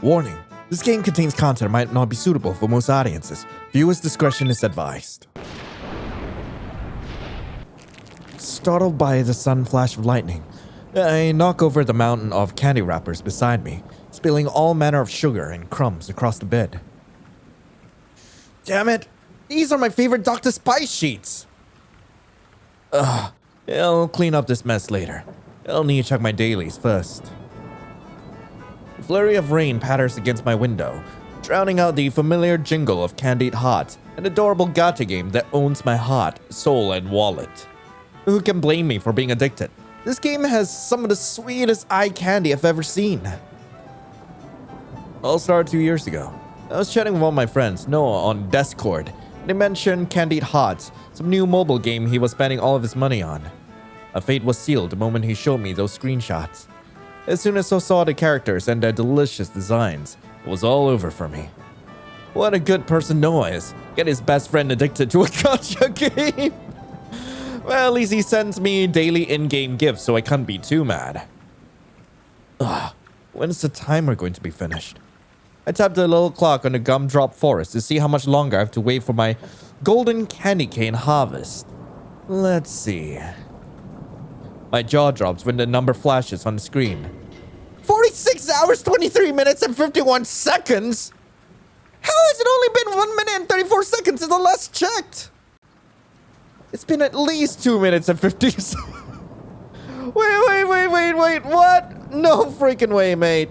Warning, this game contains content that might not be suitable for most audiences. Viewers' discretion is advised. Startled by the sudden flash of lightning, I knock over the mountain of candy wrappers beside me, spilling all manner of sugar and crumbs across the bed. Damn it! These are my favorite Dr. Spice sheets! I'll clean up this mess later. I'll need to check my dailies first. A flurry of rain patters against my window, drowning out the familiar jingle of Candied Hearts, an adorable gacha game that owns my heart, soul, and wallet. Who can blame me for being addicted? This game has some of the sweetest eye candy I've ever seen. All started 2 years ago. I was chatting with one of my friends, Noah, on Discord. They mentioned Candied Hearts, some new mobile game he was spending all of his money on. A fate was sealed the moment he showed me those screenshots. As soon as I saw the characters and their delicious designs, it was all over for me. What a good person Noah is. Get his best friend addicted to a gacha game. Well, at least he sends me daily in-game gifts, so I can't be too mad. When's the timer going to be finished? I tapped the little clock on the gumdrop forest to see how much longer I have to wait for my golden candy cane harvest. Let's see. My jaw drops when the number flashes on the screen. 46 hours, 23 minutes, and 51 seconds? How has it only been 1 minute and 34 seconds since I last checked? It's been at least 2 minutes and 50 seconds. Wait, what? No freaking way, mate.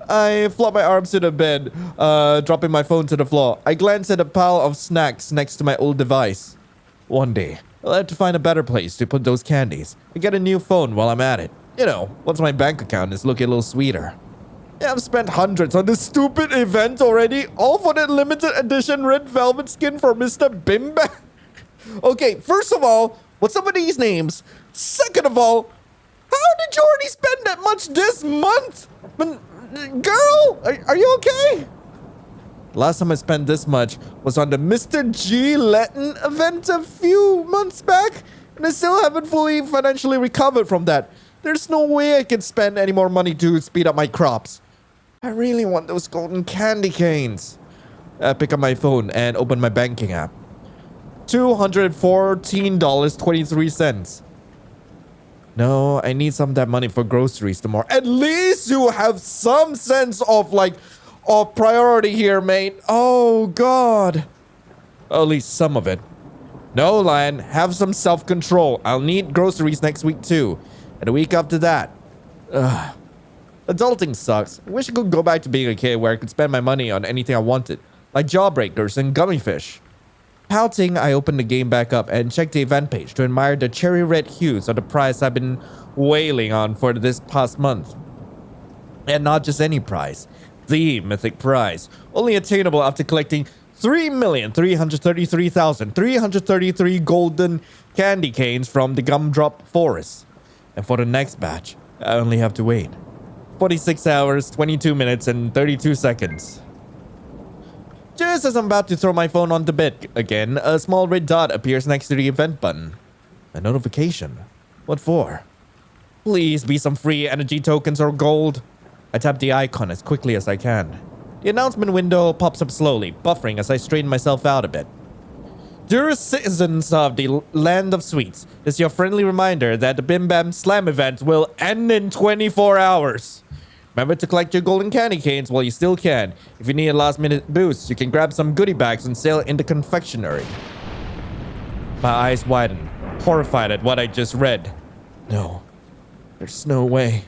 I flop my arms to the bed, dropping my phone to the floor. I glance at a pile of snacks next to my old device. One day, I'll have to find a better place to put those candies and get a new phone while I'm at it. You know, once my bank account is looking a little sweeter. Yeah, I've spent hundreds on this stupid event already, all for that limited edition red velvet skin for Mr. Bimba. Okay, first of all, what's up with these names? Second of all, how did you already spend that much this month? Girl, are you okay? Last time I spent this much was on the Mr. G Latin event a few months back, and I still haven't fully financially recovered from that. There's no way I can spend any more money to speed up my crops. I really want those golden candy canes. I pick up my phone and open my banking app. $214.23. No, I need some of that money for groceries tomorrow. At least you have some sense of priority here, mate. Oh, God. At least some of it. No, Lion, have some self-control. I'll need groceries next week, too. And a week after that. Adulting sucks. I wish I could go back to being a kid where I could spend my money on anything I wanted, like Jawbreakers and Gummy Fish. Pouting, I opened the game back up and checked the event page to admire the cherry red hues of the prize I've been wailing on for this past month. And not just any prize, the mythic prize, only attainable after collecting 3,333,333 golden candy canes from the gumdrop forest. And for the next batch, I only have to wait 46 hours, 22 minutes, and 32 seconds. Just as I'm about to throw my phone on the bed again, a small red dot appears next to the event button. A notification. What for? Please be some free energy tokens or gold. I tap the icon as quickly as I can. The announcement window pops up slowly, buffering as I straighten myself out a bit. Dear citizens of the Land of Sweets, this is your friendly reminder that the Bim Bam Slam event will end in 24 hours. Remember to collect your golden candy canes while you still can. If you need a last-minute boost, you can grab some goodie bags and sell in the confectionery. My eyes widen, horrified at what I just read. No, there's no way.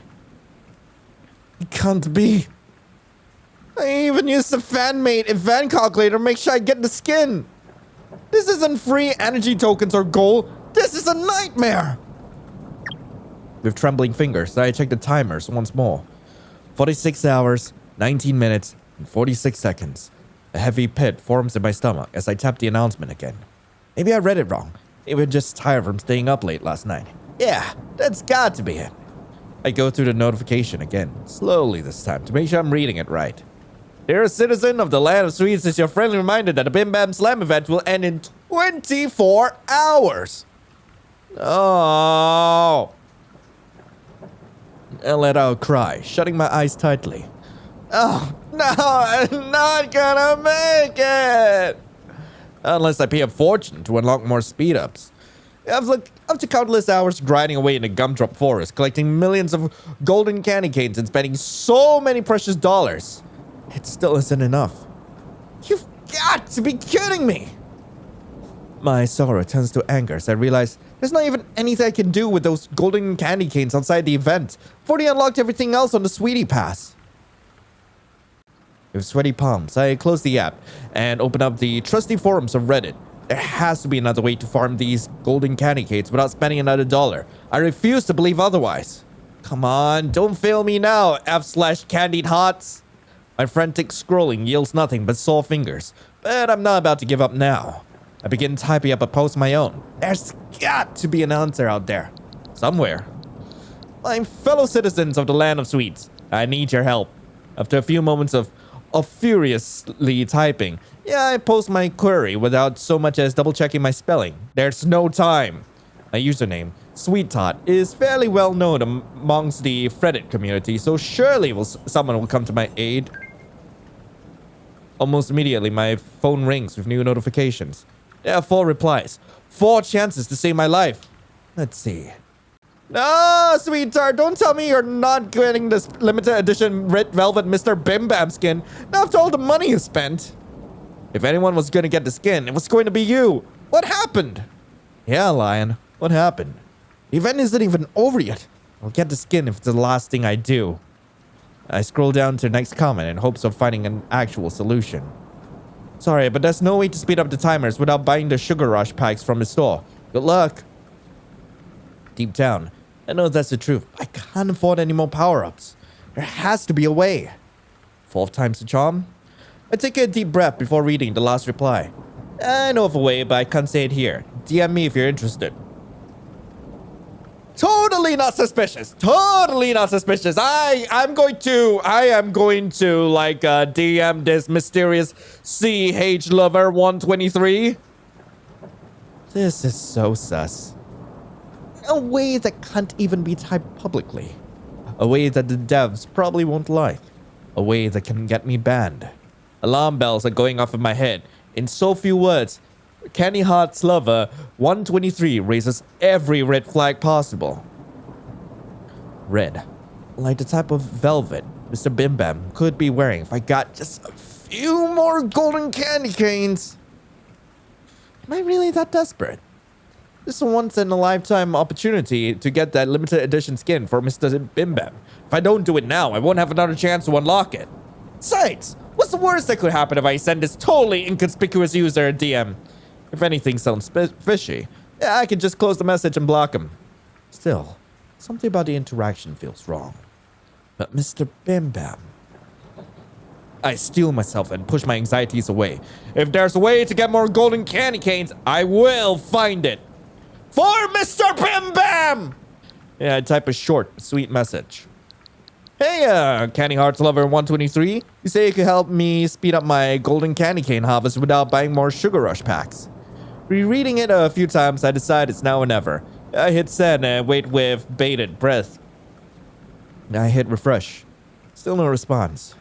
It can't be. I even used the FanMate event calculator to make sure I get the skin. This isn't free energy tokens or gold. This is a nightmare. With trembling fingers, I check the timers once more. 46 hours, 19 minutes, and 46 seconds. A heavy pit forms in my stomach as I tap the announcement again. Maybe I read it wrong. Maybe I'm just tired from staying up late last night. Yeah, that's got to be it. I go through the notification again, slowly this time, to make sure I'm reading it right. Dear citizen of the Land of Sweets, is your friendly reminder that the Bim Bam Slam event will end in 24 hours. Oh. I let out a cry, shutting my eyes tightly. Oh, no, I'm not gonna make it! Unless I pay a fortune to unlock more speed-ups. After countless hours grinding away in the gumdrop forest, collecting millions of golden candy canes and spending so many precious dollars, it still isn't enough. You've got to be kidding me! My sorrow turns to anger as I realize there's not even anything I can do with those golden candy canes outside the event. I've already unlocked everything else on the Sweetie Pass. With sweaty palms, I close the app and open up the trusty forums of Reddit. There has to be another way to farm these golden candy canes without spending another $1. I refuse to believe otherwise. Come on, don't fail me now, Candied Hearts. My frantic scrolling yields nothing but sore fingers, but I'm not about to give up now. I begin typing up a post of my own. There's got to be an answer out there. Somewhere. My fellow citizens of the land of sweets, I need your help. After a few moments of furiously typing, I post my query without so much as double checking my spelling. There's no time. My username, Sweet Tot, is fairly well known amongst the Reddit community, so surely someone will come to my aid. Almost immediately, my phone rings with new notifications. There are 4 replies. 4 chances to save my life. Let's see. No, sweetheart, don't tell me you're not getting this limited edition red velvet Mr. Bim Bam skin after all the money you spent. If anyone was going to get the skin, it was going to be you. What happened? Yeah, Lion, what happened? The event isn't even over yet. I'll get the skin if it's the last thing I do. I scroll down to the next comment in hopes of finding an actual solution. Sorry, but there's no way to speed up the timers without buying the Sugar Rush packs from the store. Good luck. Deep down, I know that's the truth. I can't afford any more power-ups. There has to be a way. 4th time's the charm? I take a deep breath before reading the last reply. I know of a way, but I can't say it here. DM me if you're interested. Totally not suspicious. Totally not suspicious. I am going to like DM this mysterious CH lover 123. This is so sus. A way that can't even be typed publicly. A way that the devs probably won't like. A way that can get me banned. Alarm bells are going off in my head. In so few words, Candied Hearts lover 123 raises every red flag possible. Red. Like the type of velvet Mr. Bim Bam could be wearing if I got just a few more golden candy canes. Am I really that desperate? This is a once-in-a-lifetime opportunity to get that limited edition skin for Mr. Bim Bam. If I don't do it now, I won't have another chance to unlock it. Besides, what's the worst that could happen if I send this totally inconspicuous user a DM? If anything sounds fishy, I can just close the message and block him. Still, something about the interaction feels wrong. But Mr. Bim Bam... I steel myself and push my anxieties away. If there's a way to get more golden candy canes, I will find it. For Mr. Bim Bam! I type a short, sweet message. Hey, Candy Hearts Lover 123. You say you could help me speed up my golden candy cane harvest without buying more Sugar Rush packs. Rereading it a few times, I decide it's now or never. I hit send and wait with bated breath. I hit refresh. Still no response.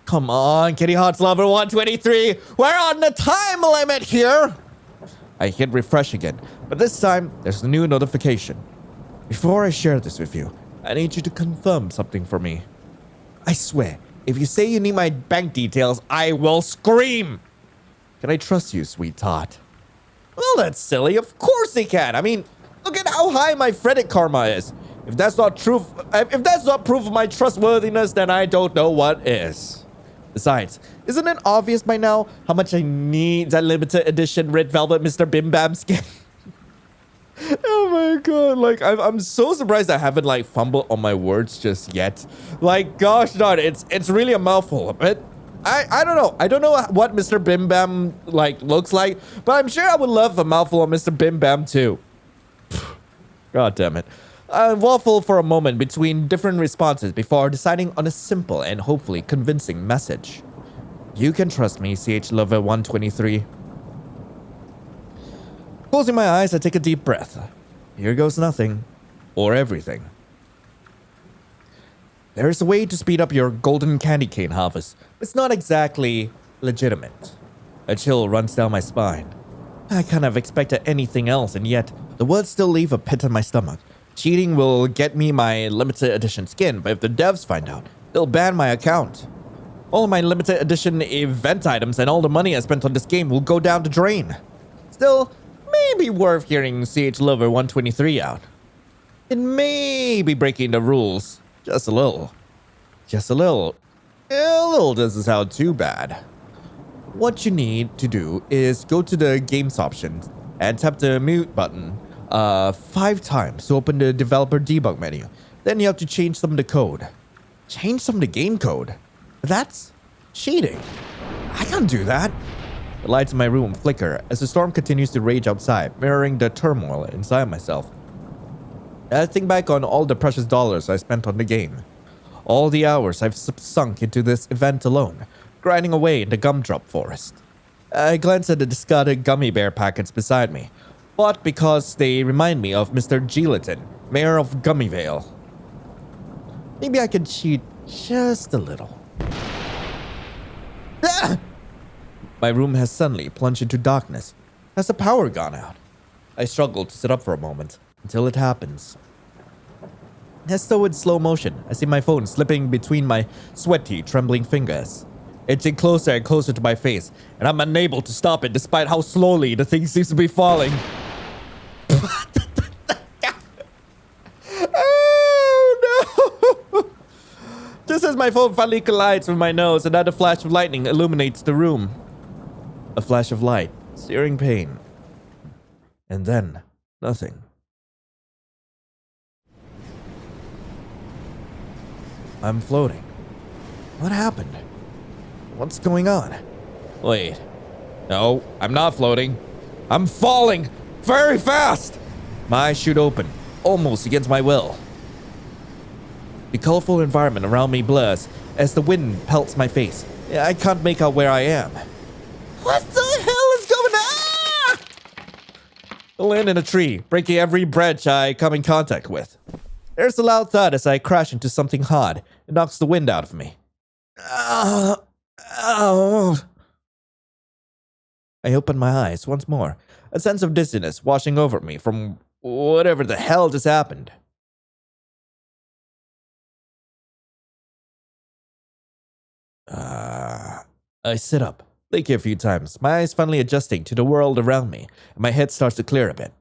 Come on, Candy Hearts Lover 123. We're on the time limit here. I hit refresh again, but this time there's a new notification. Before I share this with you, I need you to confirm something for me. I swear, if you say you need my bank details, I will scream. Can I trust you, Sweet Tot? Well, that's silly. Of course they can. I mean, look at how high my Reddit karma is. If that's not proof of my trustworthiness, then I don't know what is. Besides, isn't it obvious by now how much I need that limited edition red velvet Mr. Bim Bam skin? Oh my god, like I'm so surprised I haven't like fumbled on my words just yet. Like gosh darn, it's really a mouthful, but I don't know. I don't know what Mr. Bim Bam like looks like, but I'm sure I would love a mouthful of Mr. Bim Bam too. God damn it. I waffle for a moment between different responses before deciding on a simple and hopefully convincing message. You can trust me, CH Lover 123. Closing my eyes, I take a deep breath. Here goes nothing. Or everything. There is a way to speed up your golden candy cane harvest. It's not exactly legitimate. A chill runs down my spine. I can't have expected anything else, and yet the words still leave a pit in my stomach. Cheating will get me my limited edition skin, but if the devs find out, they'll ban my account. All of my limited edition event items and all the money I spent on this game will go down the drain. Still, maybe worth hearing CH Lover 123 out. It may be breaking the rules. Just a little. Just a little. A little doesn't sound too bad. What you need to do is go to the games options and tap the mute button 5 times to open the developer debug menu. Then you have to change some of the code. Change some of the game code? That's cheating. I can't do that. The lights in my room flicker as the storm continues to rage outside, mirroring the turmoil inside myself. I think back on all the precious dollars I spent on the game. All the hours I've sunk into this event alone, grinding away in the gumdrop forest. I glance at the discarded gummy bear packets beside me, bought because they remind me of Mr. Gelatin, mayor of Gummyvale. Maybe I can cheat just a little. Ah! My room has suddenly plunged into darkness. Has the power gone out? I struggle to sit up for a moment, until it happens. As though in slow motion, I see my phone slipping between my sweaty, trembling fingers. Inching closer and closer to my face, and I'm unable to stop it despite how slowly the thing seems to be falling. Oh no! Just as my phone finally collides with my nose, another flash of lightning illuminates the room. A flash of light, searing pain. And then, nothing. I'm floating. What happened? What's going on? Wait. No, I'm not floating. I'm falling very fast. My eyes shoot open, almost against my will. The colorful environment around me blurs as the wind pelts my face. I can't make out where I am. What the hell is going on? I land in a tree, breaking every branch I come in contact with. There's a loud thud as I crash into something hard. It knocks the wind out of me. I open my eyes once more, a sense of dizziness washing over me from whatever the hell just happened. I sit up, blinking a few times, my eyes finally adjusting to the world around me, and my head starts to clear a bit.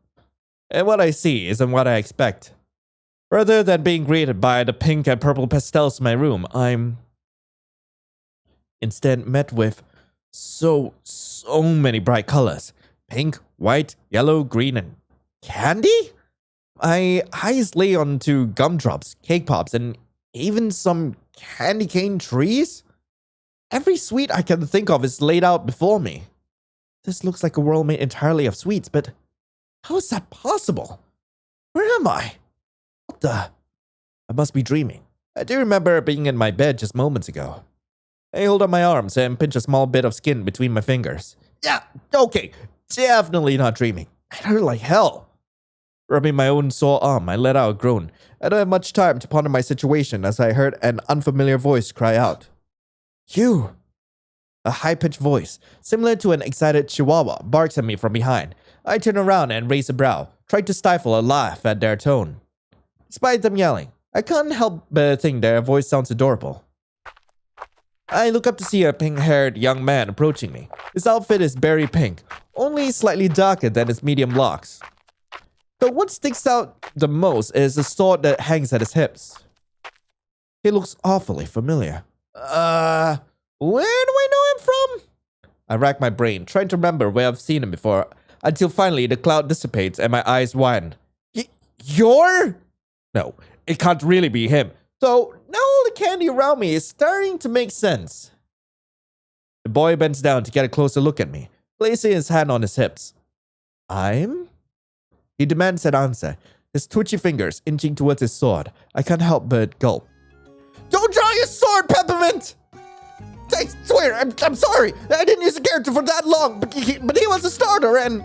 And what I see isn't what I expect. Rather than being greeted by the pink and purple pastels in my room, I'm instead met with so many bright colors. Pink, white, yellow, green, and candy? My eyes lay onto gumdrops, cake pops, and even some candy cane trees. Every sweet I can think of is laid out before me. This looks like a world made entirely of sweets, but how is that possible? Where am I? What the? I must be dreaming. I do remember being in my bed just moments ago. I hold up my arms and pinch a small bit of skin between my fingers. Yeah, okay, definitely not dreaming. It hurt like hell. Rubbing my own sore arm, I let out a groan. I don't have much time to ponder my situation as I heard an unfamiliar voice cry out. You! A high-pitched voice, similar to an excited chihuahua, barks at me from behind. I turn around and raise a brow, trying to stifle a laugh at their tone. Despite them yelling, I can't help but think their voice sounds adorable. I look up to see a pink-haired young man approaching me. His outfit is berry pink, only slightly darker than his medium locks. But what sticks out the most is the sword that hangs at his hips. He looks awfully familiar. Where do I know him from? I rack my brain, trying to remember where I've seen him before, until finally the cloud dissipates and my eyes widen. You're? No, it can't really be him. So now all the candy around me is starting to make sense. The boy bends down to get a closer look at me, placing his hand on his hips. He demands an answer, his twitchy fingers inching towards his sword. I can't help but gulp. Don't draw your sword, Peppermint! I swear, I'm sorry. I didn't use the character for that long, but he was a starter and...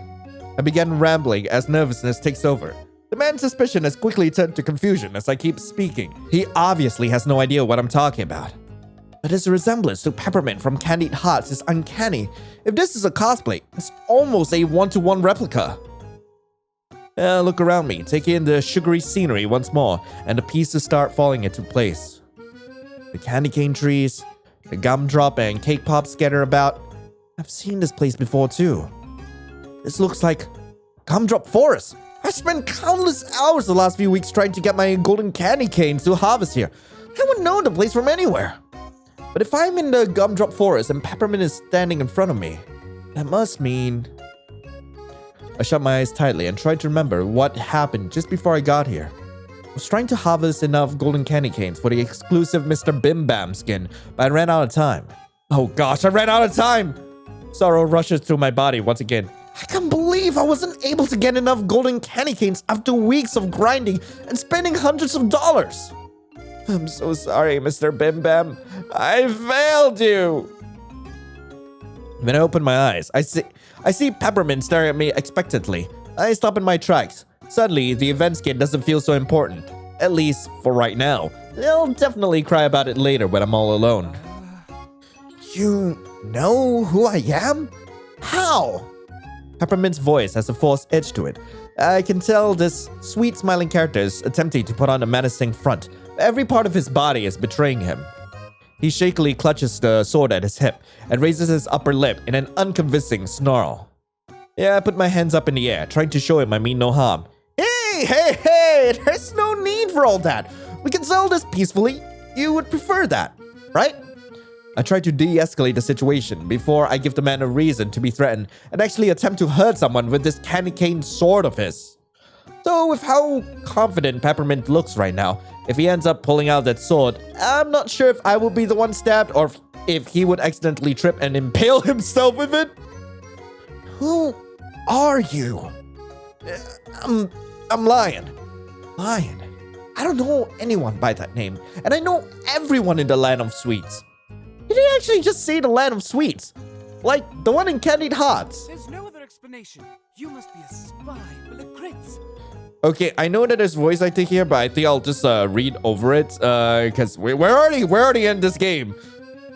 I began rambling as nervousness takes over. The man's suspicion has quickly turned to confusion as I keep speaking. He obviously has no idea what I'm talking about. But his resemblance to Peppermint from Candied Hearts is uncanny. If this is a cosplay, it's almost a one-to-one replica. Look around me, take in the sugary scenery once more, and the pieces start falling into place. The candy cane trees, the gumdrop and cake pops scatter about. I've seen this place before too. This looks like Gumdrop Forest. I spent countless hours the last few weeks trying to get my golden candy canes to harvest here. I wouldn't know the place from anywhere. But if I'm in the Gumdrop Forest and Peppermint is standing in front of me, that must mean... I shut my eyes tightly and tried to remember what happened just before I got here. I was trying to harvest enough golden candy canes for the exclusive Mr. Bim Bam skin, but I ran out of time. Oh gosh, I ran out of time! Sorrow rushes through my body once again. I can't believe I wasn't able to get enough golden candy canes after weeks of grinding and spending hundreds of dollars. I'm so sorry, Mr. Bim Bam. I failed you. When I open my eyes, I see Peppermint staring at me expectantly. I stop in my tracks. Suddenly, the event skin doesn't feel so important. At least, for right now. I'll definitely cry about it later when I'm all alone. You know who I am? How? Peppermint's voice has a forced edge to it. I can tell this sweet smiling character is attempting to put on a menacing front. Every part of his body is betraying him. He shakily clutches the sword at his hip and raises his upper lip in an unconvincing snarl. Yeah, I put my hands up in the air, trying to show him I mean no harm. Hey, there's no need for all that. We can settle this peacefully. You would prefer that, right? I try to de-escalate the situation before I give the man a reason to be threatened and actually attempt to hurt someone with this candy cane sword of his. Though with how confident Peppermint looks right now, if he ends up pulling out that sword, I'm not sure if I will be the one stabbed or if he would accidentally trip and impale himself with it. Who are you? I'm Lion. Lion. I don't know anyone by that name, and I know everyone in the Land of Sweets. Did he actually just say the Land of Sweets? Like the one in Candied Hearts? There's no other explanation. You must be a spy for the crits. Okay, I know that there's voice acting here, but I think I'll just read over it, because we're already in this game.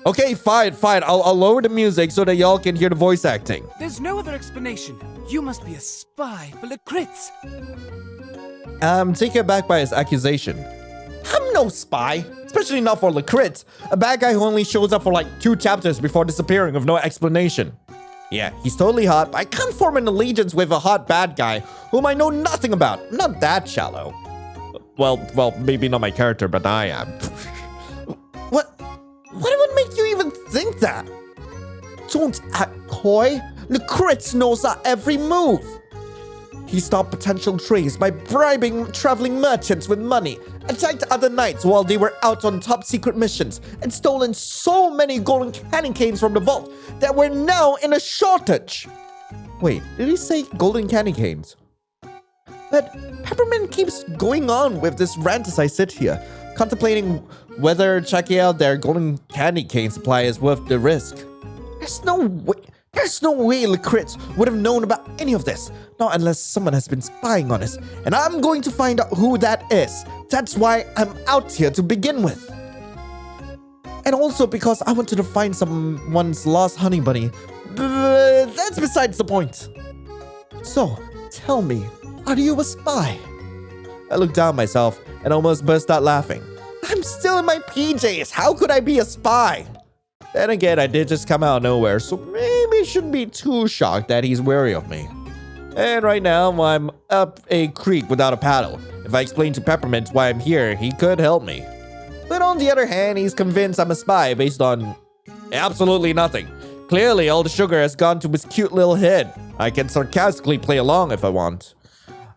Okay, fine. I'll lower the music so that y'all can hear the voice acting. There's no other explanation. You must be a spy for the crits. I'm taken aback by his accusation. I'm no spy, especially not for Lakritz, a bad guy who only shows up for like 2 chapters before disappearing with no explanation. Yeah, he's totally hot, but I can't form an allegiance with a hot bad guy whom I know nothing about. I'm not that shallow. Well, maybe not my character, but I am. What would make you even think that? Don't act coy. Lakritz knows our every move. He stopped potential trades by bribing traveling merchants with money, attacked other knights while they were out on top secret missions, and stolen so many golden candy canes from the vault that we're now in a shortage. Wait, did he say golden candy canes? But Peppermint keeps going on with this rant as I sit here, contemplating whether checking out their golden candy cane supply is worth the risk. There's no way Lakritz would have known about any of this. Not unless someone has been spying on us. And I'm going to find out who that is. That's why I'm out here to begin with. And also because I wanted to find someone's lost honey bunny. But that's besides the point. So, tell me, are you a spy? I looked down myself and almost burst out laughing. I'm still in my PJs. How could I be a spy? Then again, I did just come out of nowhere, so maybe I shouldn't be too shocked that he's wary of me. And right now, I'm up a creek without a paddle. If I explain to Peppermint why I'm here, he could help me. But on the other hand, he's convinced I'm a spy based on absolutely nothing. Clearly, all the sugar has gone to his cute little head. I can sarcastically play along if I want.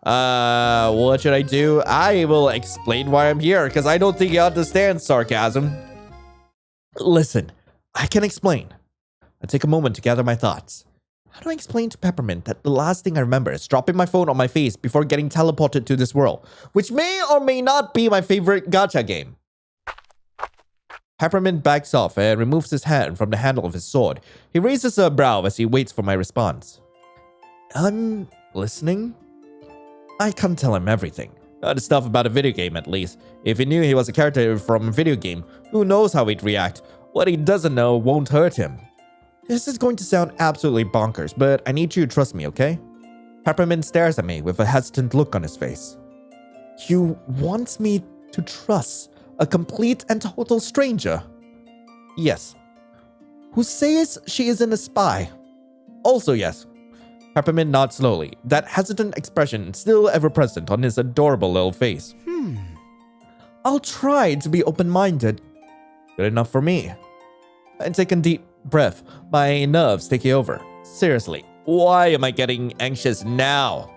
What should I do? I will explain why I'm here, because I don't think he understands sarcasm. Listen, I can explain. I take a moment to gather my thoughts. How do I explain to Peppermint that the last thing I remember is dropping my phone on my face before getting teleported to this world, which may or may not be my favorite gacha game? Peppermint backs off and removes his hand from the handle of his sword. He raises a brow as he waits for my response. I'm listening. I can't tell him everything. Not the stuff about a video game, at least. If he knew he was a character from a video game, who knows how he'd react? What he doesn't know won't hurt him. This is going to sound absolutely bonkers, but I need you to trust me, okay? Peppermint stares at me with a hesitant look on his face. You want me to trust a complete and total stranger? Yes. Who says she isn't a spy? Also yes. Peppermint nods slowly, that hesitant expression still ever present on his adorable little face. I'll try to be open-minded. Good enough for me. I take a deep breath, my nerves taking over. Seriously, why am I getting anxious now?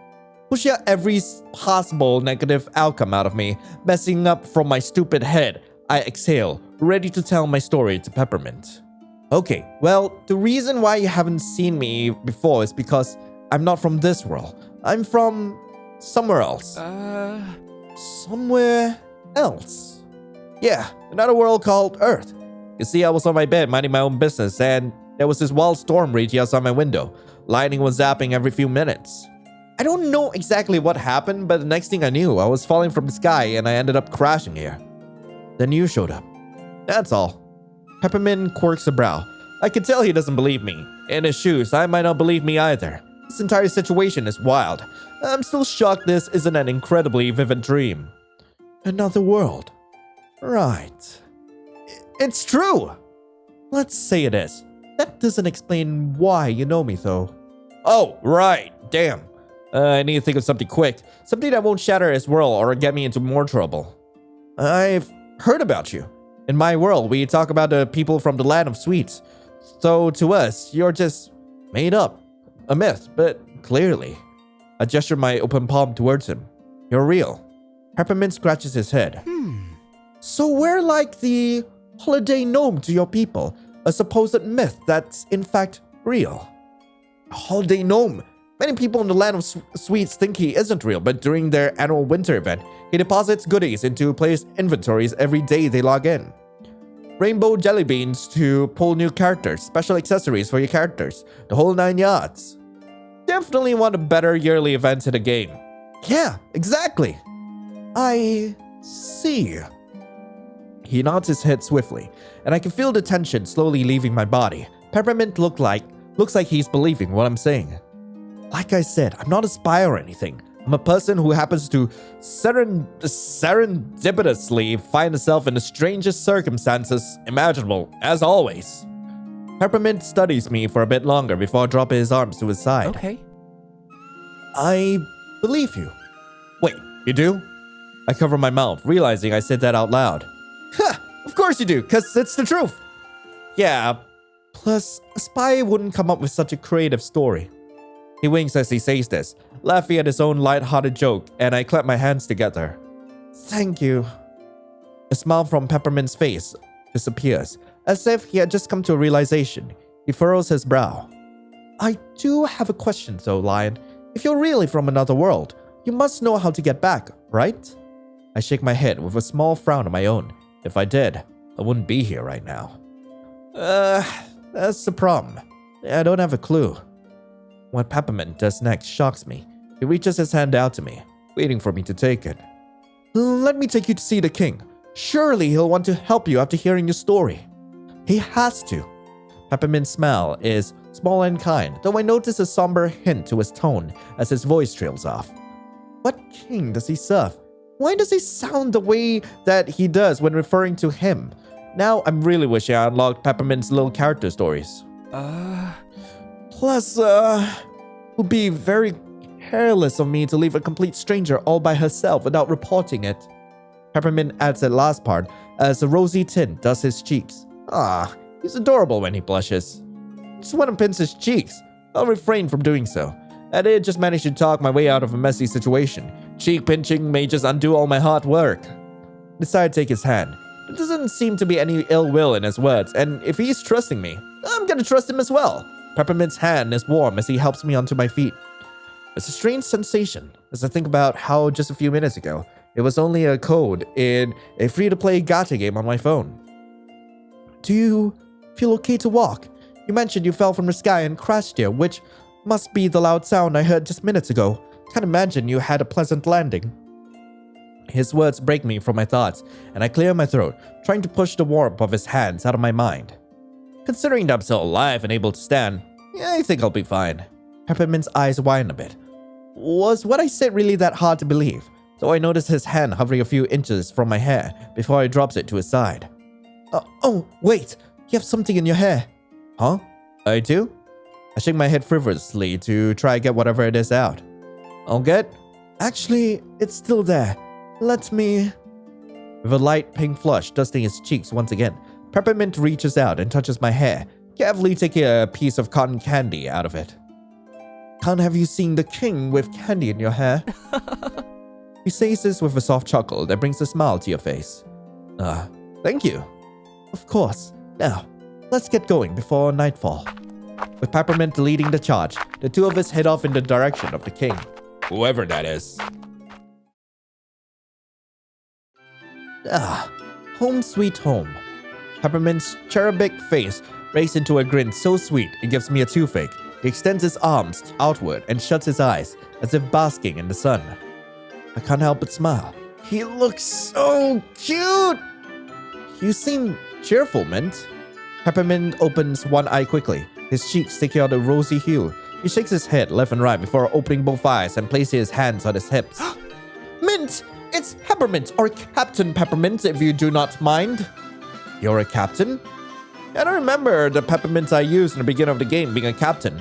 Pushing out every possible negative outcome out of me, messing up from my stupid head. I exhale, ready to tell my story to Peppermint. Okay, well, the reason why you haven't seen me before is because I'm not from this world. I'm from somewhere else. Somewhere else? Yeah, another world called Earth. You see, I was on my bed minding my own business and there was this wild storm raging outside my window. Lightning was zapping every few minutes. I don't know exactly what happened, but the next thing I knew, I was falling from the sky and I ended up crashing here. Then you showed up. That's all. Peppermint quirks a brow. I can tell he doesn't believe me. In his shoes, I might not believe me either. This entire situation is wild. I'm still shocked this isn't an incredibly vivid dream. Another world. Right. It's true! Let's say it is. That doesn't explain why you know me, though. Oh, right. Damn. I need to think of something quick. Something that won't shatter his world or get me into more trouble. I've heard about you. In my world, we talk about the people from the land of sweets. So to us, you're just made up. A myth, but clearly. I gesture my open palm towards him. You're real. Peppermint scratches his head. So we're like the holiday gnome to your people. A supposed myth that's in fact real. A holiday gnome? Many people in the land of sweets think he isn't real, but during their annual winter event, he deposits goodies into players' inventories every day they log in. Rainbow jelly beans to pull new characters, special accessories for your characters, the whole 9 yards. Definitely one of the better yearly events in the game. Yeah, exactly. I see. He nods his head swiftly, and I can feel the tension slowly leaving my body. Peppermint looks like he's believing what I'm saying. Like I said, I'm not a spy or anything. I'm a person who happens to serendipitously find himself in the strangest circumstances imaginable, as always. Peppermint studies me for a bit longer before dropping his arms to his side. Okay. I believe you. Wait, you do? I cover my mouth, realizing I said that out loud. Huh, of course you do, because it's the truth. Yeah, plus a spy wouldn't come up with such a creative story. He winks as he says this, laughing at his own light-hearted joke, and I clap my hands together. Thank you. A smile from Peppermint's face disappears, as if he had just come to a realization. He furrows his brow. I do have a question though, Lion. If you're really from another world, you must know how to get back, right? I shake my head with a small frown of my own. If I did, I wouldn't be here right now. That's the problem. I don't have a clue. What Peppermint does next shocks me. He reaches his hand out to me, waiting for me to take it. Let me take you to see the king. Surely he'll want to help you after hearing your story. He has to. Peppermint's smile is small and kind, though I notice a somber hint to his tone as his voice trails off. What king does he serve? Why does he sound the way that he does when referring to him? Now I'm really wishing I unlocked Peppermint's little character stories. Plus, would be very careless of me to leave a complete stranger all by herself without reporting it. Peppermint adds that last part as a rosy tint does his cheeks. He's adorable when he blushes. Just want to pinch his cheeks. I'll refrain from doing so. I did just manage to talk my way out of a messy situation. Cheek pinching may just undo all my hard work. I decide to take his hand. There doesn't seem to be any ill will in his words, and if he's trusting me, I'm gonna trust him as well. Peppermint's hand is warm as he helps me onto my feet. It's a strange sensation as I think about how just a few minutes ago, it was only a code in a free-to-play gacha game on my phone. Do you feel okay to walk? You mentioned you fell from the sky and crashed here, which must be the loud sound I heard just minutes ago. Can't imagine you had a pleasant landing. His words break me from my thoughts, and I clear my throat, trying to push the warmth of his hands out of my mind. Considering that I'm still alive and able to stand, yeah, I think I'll be fine. Peppermint's eyes widen a bit. Was what I said really that hard to believe? Though I noticed his hand hovering a few inches from my hair before he drops it to his side. Oh, wait, you have something in your hair. Huh? I do? I shake my head frivolously to try to get whatever it is out. All good? Actually, it's still there. Let me... With a light pink flush dusting his cheeks once again, Peppermint reaches out and touches my hair, carefully taking a piece of cotton candy out of it. Can't have you seen the king with candy in your hair? He says this with a soft chuckle that brings a smile to your face. Thank you. Of course. Now, let's get going before nightfall. With Peppermint leading the charge, the two of us head off in the direction of the king. Whoever that is. Home sweet home. Peppermint's cherubic face breaks into a grin so sweet it gives me a toothache. He extends his arms outward and shuts his eyes as if basking in the sun. I can't help but smile. He looks so cute! You seem cheerful, Mint. Peppermint opens one eye quickly, his cheeks taking out a rosy hue. He shakes his head left and right before opening both eyes and placing his hands on his hips. Mint! It's Peppermint, or Captain Peppermint, if you do not mind. You're a captain? I don't remember the Peppermint I used in the beginning of the game being a captain.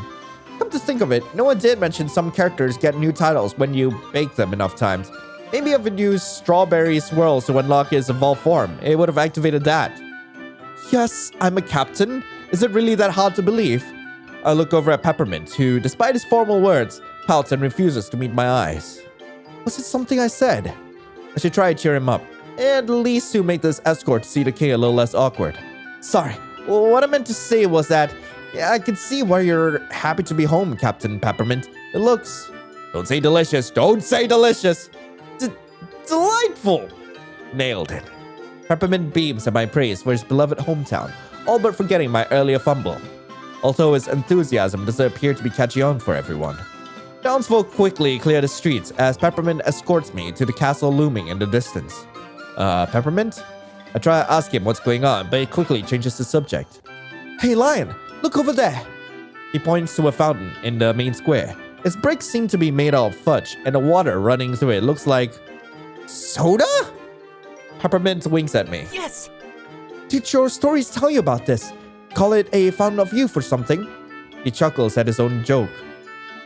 Come to think of it, Noah did mention some characters get new titles when you bake them enough times. Maybe if it used Strawberry Swirls to unlock his evolved form, it would have activated that. Yes, I'm a captain. Is it really that hard to believe? I look over at Peppermint, who, despite his formal words, pouts and refuses to meet my eyes. Was it something I said? I should try to cheer him up, at least to make this escort to see the king a little less awkward. Sorry, what I meant to say was that I can see why you're happy to be home, Captain Peppermint. It looks... Don't say delicious. Don't say delicious. Delightful. Nailed it. Peppermint beams at my praise for his beloved hometown, all but forgetting my earlier fumble. Although his enthusiasm doesn't appear to be catching on for everyone. Townsfolk quickly clear the streets as Peppermint escorts me to the castle looming in the distance. Peppermint? I try to ask him what's going on, but he quickly changes the subject. Hey, Lion, look over there. He points to a fountain in the main square. Its bricks seem to be made out of fudge, and the water running through it looks like... soda? Peppermint winks at me. Yes! Did your stories tell you about this? Call it a fountain of youth or something? He chuckles at his own joke.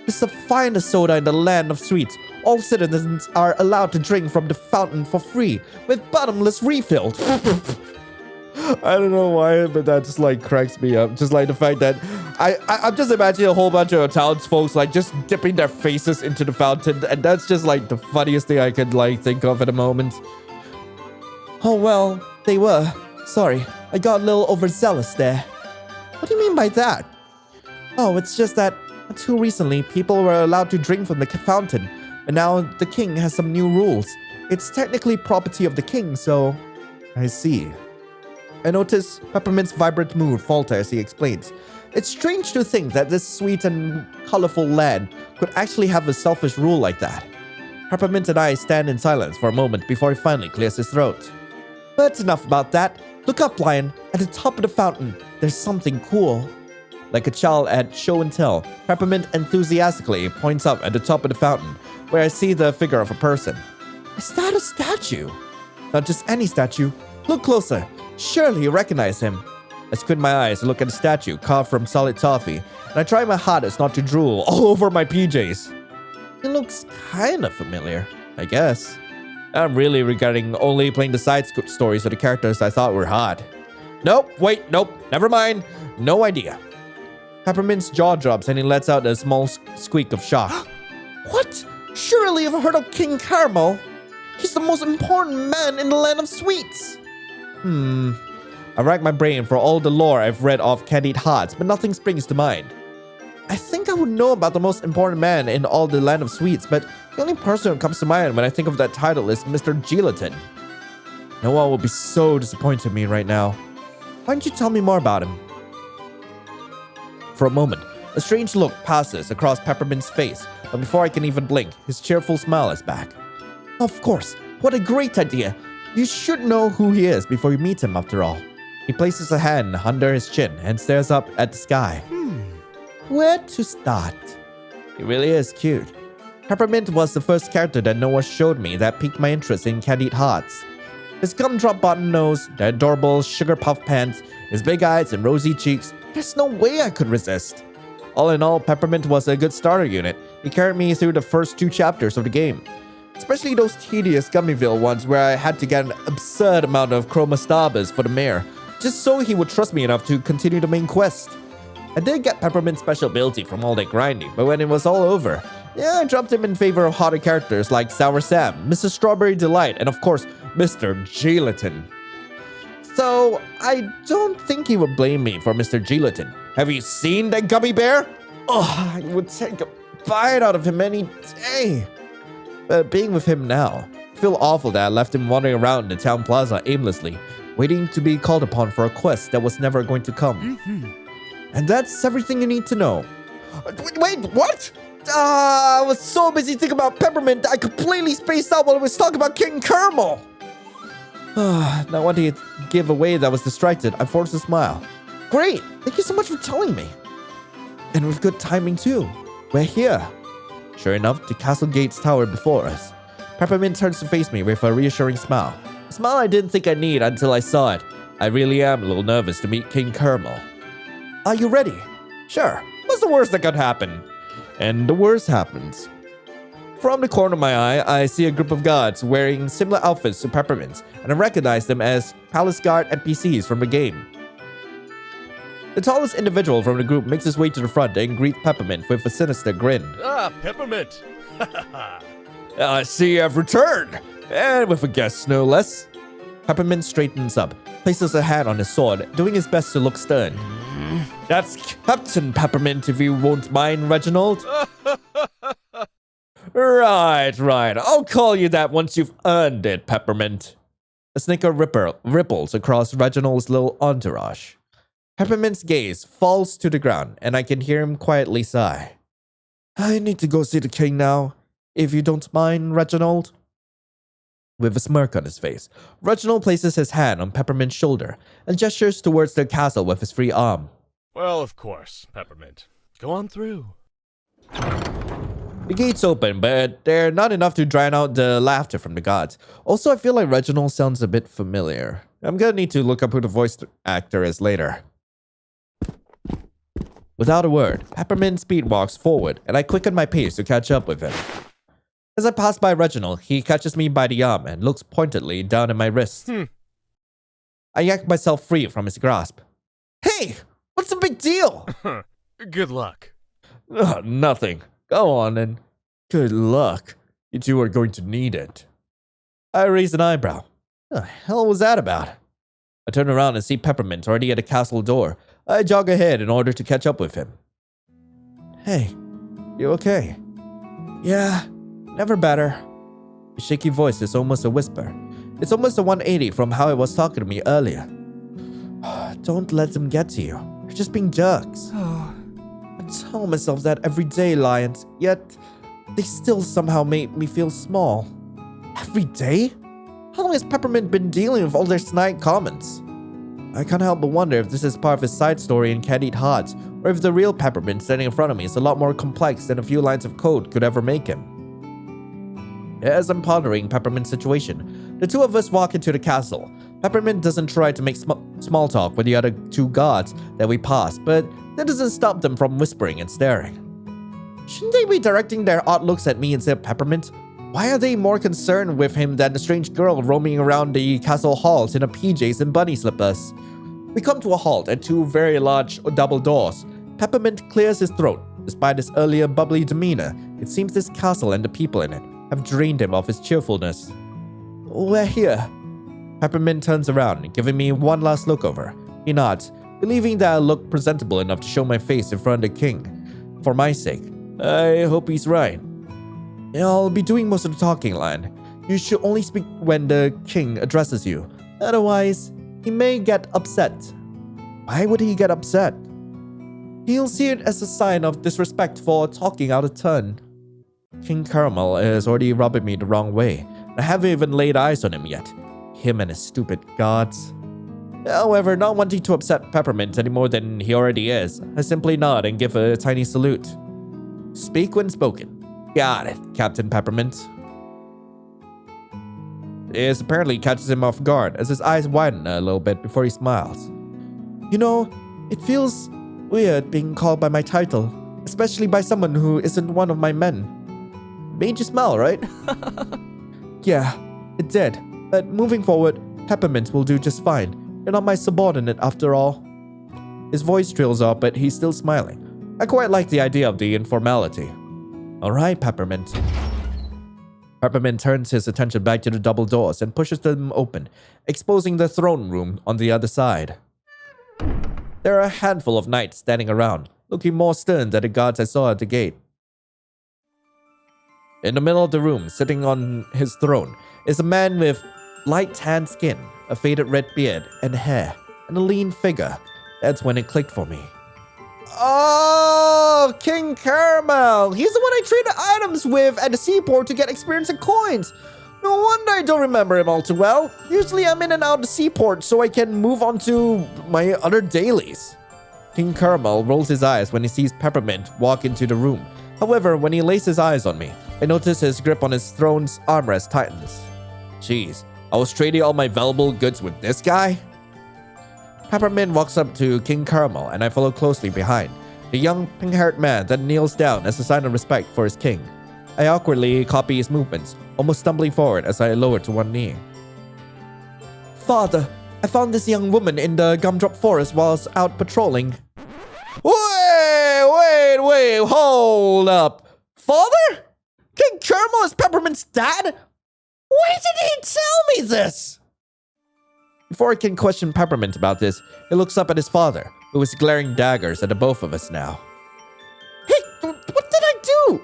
It's the finest soda in the land of sweets. All citizens are allowed to drink from the fountain for free, with bottomless refills. I don't know why, but that just like cracks me up. Just like the fact that I'm just imagining a whole bunch of townsfolk like just dipping their faces into the fountain, and that's just like the funniest thing I could like think of at the moment. Oh well, they were. Sorry, I got a little overzealous there. What do you mean by that? Oh, it's just that until recently, people were allowed to drink from the fountain, but now the king has some new rules. It's technically property of the king, so... I see. I notice Peppermint's vibrant mood falter as he explains. It's strange to think that this sweet and colorful land could actually have a selfish rule like that. Peppermint and I stand in silence for a moment before he finally clears his throat. But enough about that. Look up, Lion. At the top of the fountain, there's something cool. Like a child at show and tell, Peppermint enthusiastically points up at the top of the fountain, where I see the figure of a person. Is that a statue? Not just any statue. Look closer. Surely you recognize him. I squint my eyes and look at the statue carved from solid toffee, and I try my hardest not to drool all over my PJs. It looks kinda familiar, I guess. I'm really regretting only playing the side stories of the characters I thought were hot. Nope, never mind. No idea. Peppermint's jaw drops and he lets out a small squeak of shock. What? Surely you've heard of King Caramel? He's the most important man in the land of sweets. I rack my brain for all the lore I've read of Candied Hearts, but nothing springs to mind. I think I would know about the most important man in all the land of sweets, but the only person who comes to mind when I think of that title is Mr. Gelatin. Noah will be so disappointed in me right now. Why don't you tell me more about him? For a moment, a strange look passes across Peppermint's face, But before I can even blink, his cheerful smile is back. Of course, what a great idea. You should know who he is before you meet him after all. He places a hand under his chin and stares up at the sky. Where to start? He really is cute. Peppermint was the first character that Noah showed me that piqued my interest in Candied Hearts. His gumdrop button nose, the adorable sugar puff pants, his big eyes and rosy cheeks, there's no way I could resist. All in all, Peppermint was a good starter unit. He carried me through the first 2 chapters of the game. Especially those tedious Gummyville ones where I had to get an absurd amount of Chromastabas for the mayor, just so he would trust me enough to continue the main quest. I did get Peppermint's special ability from all that grinding, but when it was all over, I dropped him in favor of hotter characters like Sour Sam, Mr. Strawberry Delight, and of course, Mr. Gelatin. So, I don't think he would blame me for Mr. Gelatin. Have you seen that gummy bear? Oh, I would take a bite out of him any day. But being with him now, I feel awful that I left him wandering around the town plaza aimlessly, waiting to be called upon for a quest that was never going to come. And that's everything you need to know. Wait, what? I was so busy thinking about Peppermint that I completely spaced out while I was talking about King Caramel. Now wanting to give away that I was distracted, I forced a smile. Great, thank you so much for telling me. And with good timing too. We're here. Sure enough, the castle gates tower before us. Peppermint turns to face me with a reassuring smile. A smile I didn't think I'd need until I saw it. I really am a little nervous to meet King Caramel. Are you ready? Sure. What's the worst that could happen? And the worst happens. From the corner of my eye, I see a group of guards wearing similar outfits to Peppermint's, and I recognize them as Palace Guard NPCs from the game. The tallest individual from the group makes his way to the front and greets Peppermint with a sinister grin. Peppermint! I see you have returned, and with a guest no less. Peppermint straightens up, places a hand on his sword, doing his best to look stern. That's Captain Peppermint, if you won't mind, Reginald. Right. I'll call you that once you've earned it, Peppermint. A snicker ripples across Reginald's little entourage. Peppermint's gaze falls to the ground, and I can hear him quietly sigh. I need to go see the king now, if you don't mind, Reginald. With a smirk on his face, Reginald places his hand on Peppermint's shoulder and gestures towards the castle with his free arm. Well, of course, Peppermint. Go on through. The gates open, but they're not enough to drown out the laughter from the guards. Also, I feel like Reginald sounds a bit familiar. I'm gonna need to look up who the voice actor is later. Without a word, Peppermint speed walks forward, and I quicken my pace to catch up with him. As I pass by Reginald, he catches me by the arm and looks pointedly down at my wrist. I yank myself free from his grasp. Hey, what's the big deal? Good luck. Nothing. Go on and good luck. You two are going to need it. I raise an eyebrow. What the hell was that about? I turn around and see Peppermint already at the castle door. I jog ahead in order to catch up with him. Hey, you okay? Yeah, never better. His shaky voice is almost a whisper. It's almost a 180 from how he was talking to me earlier. Don't let them get to you. You're just being jerks. I tell myself that every day, Lions, yet they still somehow make me feel small. Every day? How long has Peppermint been dealing with all their snide comments? I can't help but wonder if this is part of his side story in Candied Hearts, or if the real Peppermint standing in front of me is a lot more complex than a few lines of code could ever make him. As I'm pondering Peppermint's situation, the two of us walk into the castle. Peppermint doesn't try to make small talk with the other 2 guards that we pass, but that doesn't stop them from whispering and staring. Shouldn't they be directing their odd looks at me instead of Peppermint? Why are they more concerned with him than the strange girl roaming around the castle halls in her PJs and bunny slippers? We come to a halt at 2 very large double doors. Peppermint clears his throat. Despite his earlier bubbly demeanor, it seems this castle and the people in it have drained him of his cheerfulness. We're here. Peppermint turns around, giving me one last look over. He nods, believing that I look presentable enough to show my face in front of the king. For my sake, I hope he's right. I'll be doing most of the talking, Lion. You should only speak when the king addresses you. Otherwise, he may get upset. Why would he get upset? He'll see it as a sign of disrespect for talking out of turn. King Caramel is already rubbing me the wrong way. I haven't even laid eyes on him yet. Him and his stupid gods. However, not wanting to upset Peppermint any more than he already is, I simply nod and give a tiny salute. Speak when spoken. Got it, Captain Peppermint. This apparently catches him off guard as his eyes widen a little bit before he smiles. You know, it feels weird being called by my title, especially by someone who isn't one of my men. Made you smile, right? Yeah, it did. But moving forward, Peppermint will do just fine. You're not my subordinate after all. His voice trails off, but he's still smiling. I quite like the idea of the informality. Alright, Peppermint. Peppermint turns his attention back to the double doors and pushes them open, exposing the throne room on the other side. There are a handful of knights standing around, looking more stern than the guards I saw at the gate. In the middle of the room, sitting on his throne, is a man with light tan skin, a faded red beard and hair, and a lean figure. That's when it clicked for me. Oh, King Caramel! He's the one I traded items with at the seaport to get experience and coins. No wonder I don't remember him all too well. Usually I'm in and out of the seaport so I can move on to my other dailies. King Caramel rolls his eyes when he sees Peppermint walk into the room. However, when he lays his eyes on me, I notice his grip on his throne's armrest tightens. Jeez, I was trading all my valuable goods with this guy? Peppermint walks up to King Caramel and I follow closely behind. The young pink-haired man then kneels down as a sign of respect for his king. I awkwardly copy his movements, almost stumbling forward as I lower to one knee. Father, I found this young woman in the gumdrop forest whilst out patrolling. Wait, hold up. Father? King Caramel is Peppermint's dad? Why did he tell me this? Before I can question Peppermint about this, he looks up at his father, who is glaring daggers at the both of us now. Hey, what did I do?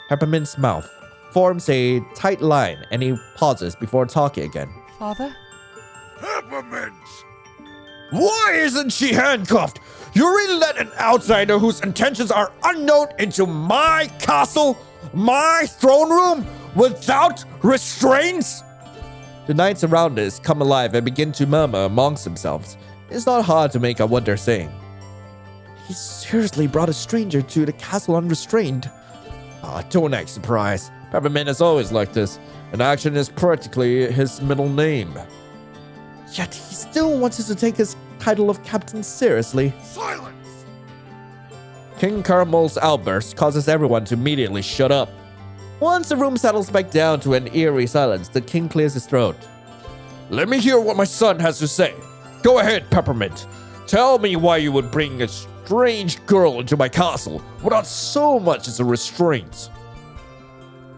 Peppermint's mouth forms a tight line and he pauses before talking again. Father? Peppermint! Why isn't she handcuffed? You really let an outsider whose intentions are unknown into my castle, my throne room, without restraints? The knights around us come alive and begin to murmur amongst themselves. It's not hard to make out what they're saying. He seriously brought a stranger to the castle unrestrained. Don't act surprised. Peppermint is always like this, and action is practically his middle name. Yet he still wants us to take his title of captain seriously. Silence! King Caramel's outburst causes everyone to immediately shut up. Once the room settles back down to an eerie silence, the king clears his throat. Let me hear what my son has to say. Go ahead, Peppermint. Tell me why you would bring a strange girl into my castle without so much as a restraint.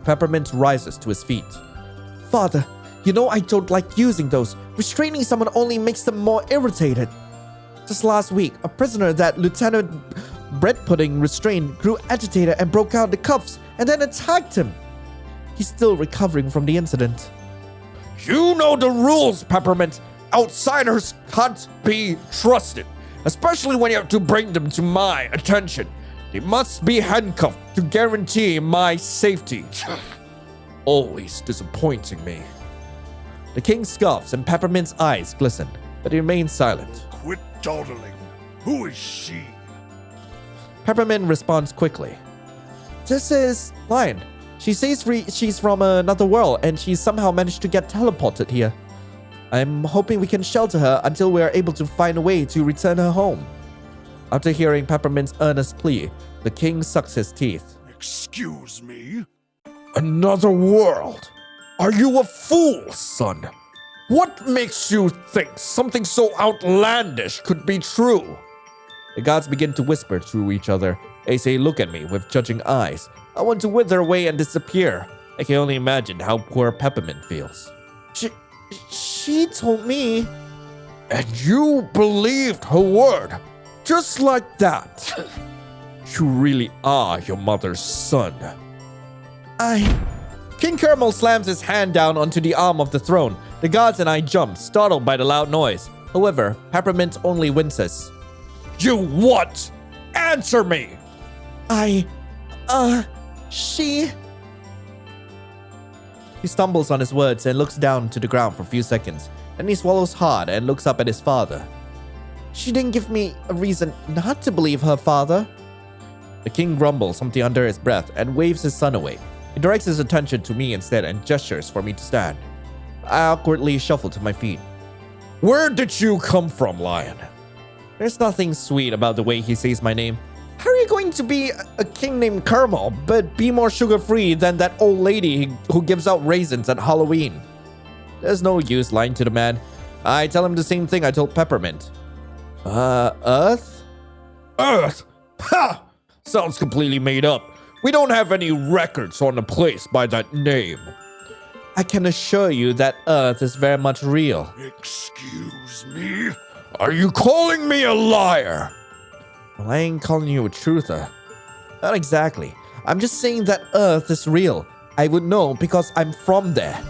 Peppermint rises to his feet. Father, you know I don't like using those. Restraining someone only makes them more irritated. Just last week, a prisoner that Lieutenant Bread Pudding restrained grew agitated and broke out the cuffs and then attacked him. He's still recovering from the incident. You know the rules, Peppermint. Outsiders can't be trusted, especially when you have to bring them to my attention. They must be handcuffed to guarantee my safety. Always disappointing me. The king scoffs and Peppermint's eyes glisten, but he remains silent. Quit dawdling. Who is she? Peppermint responds quickly. This is Lion. She says she's from another world and she somehow managed to get teleported here. I'm hoping we can shelter her until we are able to find a way to return her home. After hearing Peppermint's earnest plea, the king sucks his teeth. Excuse me? Another world? Are you a fool, son? What makes you think something so outlandish could be true? The gods begin to whisper to each other as they look at me with judging eyes. I want to wither away and disappear. I can only imagine how poor Peppermint feels. She told me. And you believed her word? Just like that? You really are your mother's son. King Caramel slams his hand down onto the arm of the throne. The gods and I jump, startled by the loud noise. However, Peppermint only winces. You what? Answer me! She He stumbles on his words and looks down to the ground for a few seconds. Then he swallows hard and looks up at his father. She didn't give me a reason not to believe her, father. The king grumbles something under his breath and waves his son away. He directs his attention to me instead and gestures for me to stand. I awkwardly shuffle to my feet. Where did you come from, Lion? There's nothing sweet about the way he says my name. How are you going to be a king named Caramel, but be more sugar-free than that old lady who gives out raisins at Halloween? There's no use lying to the man. I tell him the same thing I told Peppermint. Earth? Earth? Ha! Sounds completely made up. We don't have any records on the place by that name. I can assure you that Earth is very much real. Excuse me? Are you calling me a liar? Well, I ain't calling you a truther. Not exactly. I'm just saying that Earth is real. I would know because I'm from there.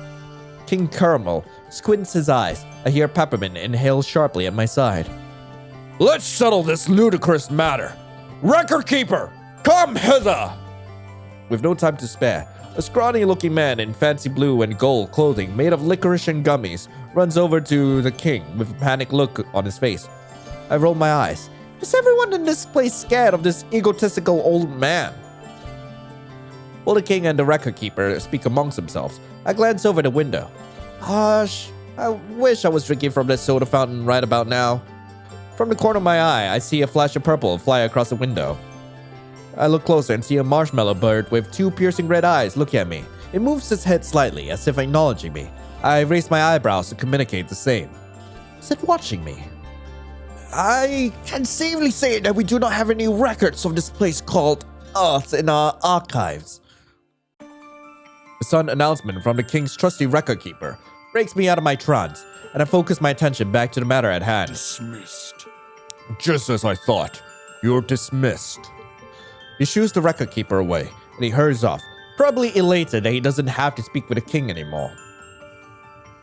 King Caramel squints his eyes. I hear Peppermint inhale sharply at my side. Let's settle this ludicrous matter. Record keeper, come hither! With no time to spare, a scrawny-looking man in fancy blue and gold clothing made of licorice and gummies runs over to the king with a panicked look on his face. I roll my eyes. Is everyone in this place scared of this egotistical old man? While the king and the record keeper speak amongst themselves, I glance over the window. Gosh, I wish I was drinking from this soda fountain right about now. From the corner of my eye, I see a flash of purple fly across the window. I look closer and see a marshmallow bird with two piercing red eyes look at me. It moves its head slightly as if acknowledging me. I raise my eyebrows to communicate the same. Is it watching me? I can safely say that we do not have any records of this place called Earth in our archives. The sudden announcement from the king's trusty record keeper breaks me out of my trance, and I focus my attention back to the matter at hand. Dismissed. Just as I thought. You're dismissed. He shoos the record keeper away, and he hurries off, probably elated that he doesn't have to speak with the king anymore.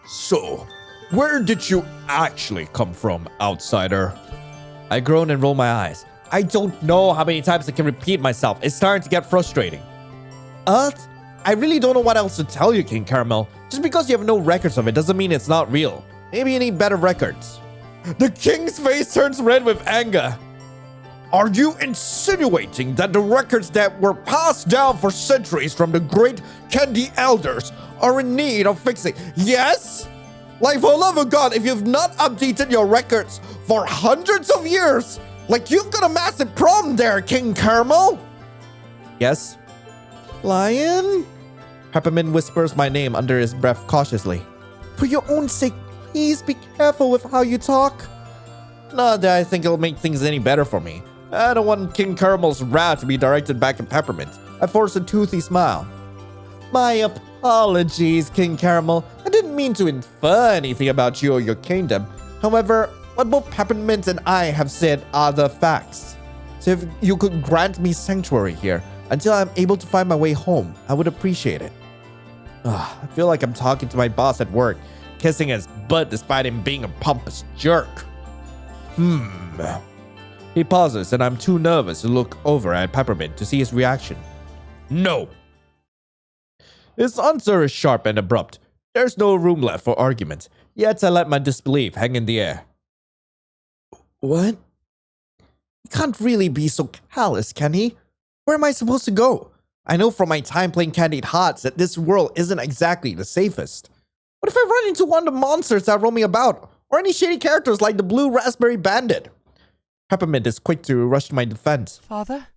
So, where did you actually come from, outsider? I groan and roll my eyes. I don't know how many times I can repeat myself. It's starting to get frustrating. Earth? I really don't know what else to tell you, King Caramel. Just because you have no records of it doesn't mean it's not real. Maybe you need better records. The king's face turns red with anger. Are you insinuating that the records that were passed down for centuries from the great Candy elders are in need of fixing? Yes? Like, for the love of God, if you've not updated your records for hundreds of years, like you've got a massive problem there, King Caramel. Yes? Lion? Peppermint whispers my name under his breath cautiously. For your own sake, please be careful with how you talk. Not that I think it'll make things any better for me. I don't want King Caramel's wrath to be directed back at Peppermint. I force a toothy smile. My apologies, King Caramel. I didn't mean to infer anything about you or your kingdom. However, what both Peppermint and I have said are the facts. So if you could grant me sanctuary here until I'm able to find my way home, I would appreciate it. I feel like I'm talking to my boss at work, kissing his butt despite him being a pompous jerk. He pauses, and I'm too nervous to look over at Peppermint to see his reaction. No. His answer is sharp and abrupt. There's no room left for argument, yet I let my disbelief hang in the air. What? He can't really be so callous, can he? Where am I supposed to go? I know from my time playing Candied Hearts that this world isn't exactly the safest. What if I run into one of the monsters that roam me about? Or any shady characters like the Blue Raspberry Bandit? Peppermint is quick to rush to my defense. Father?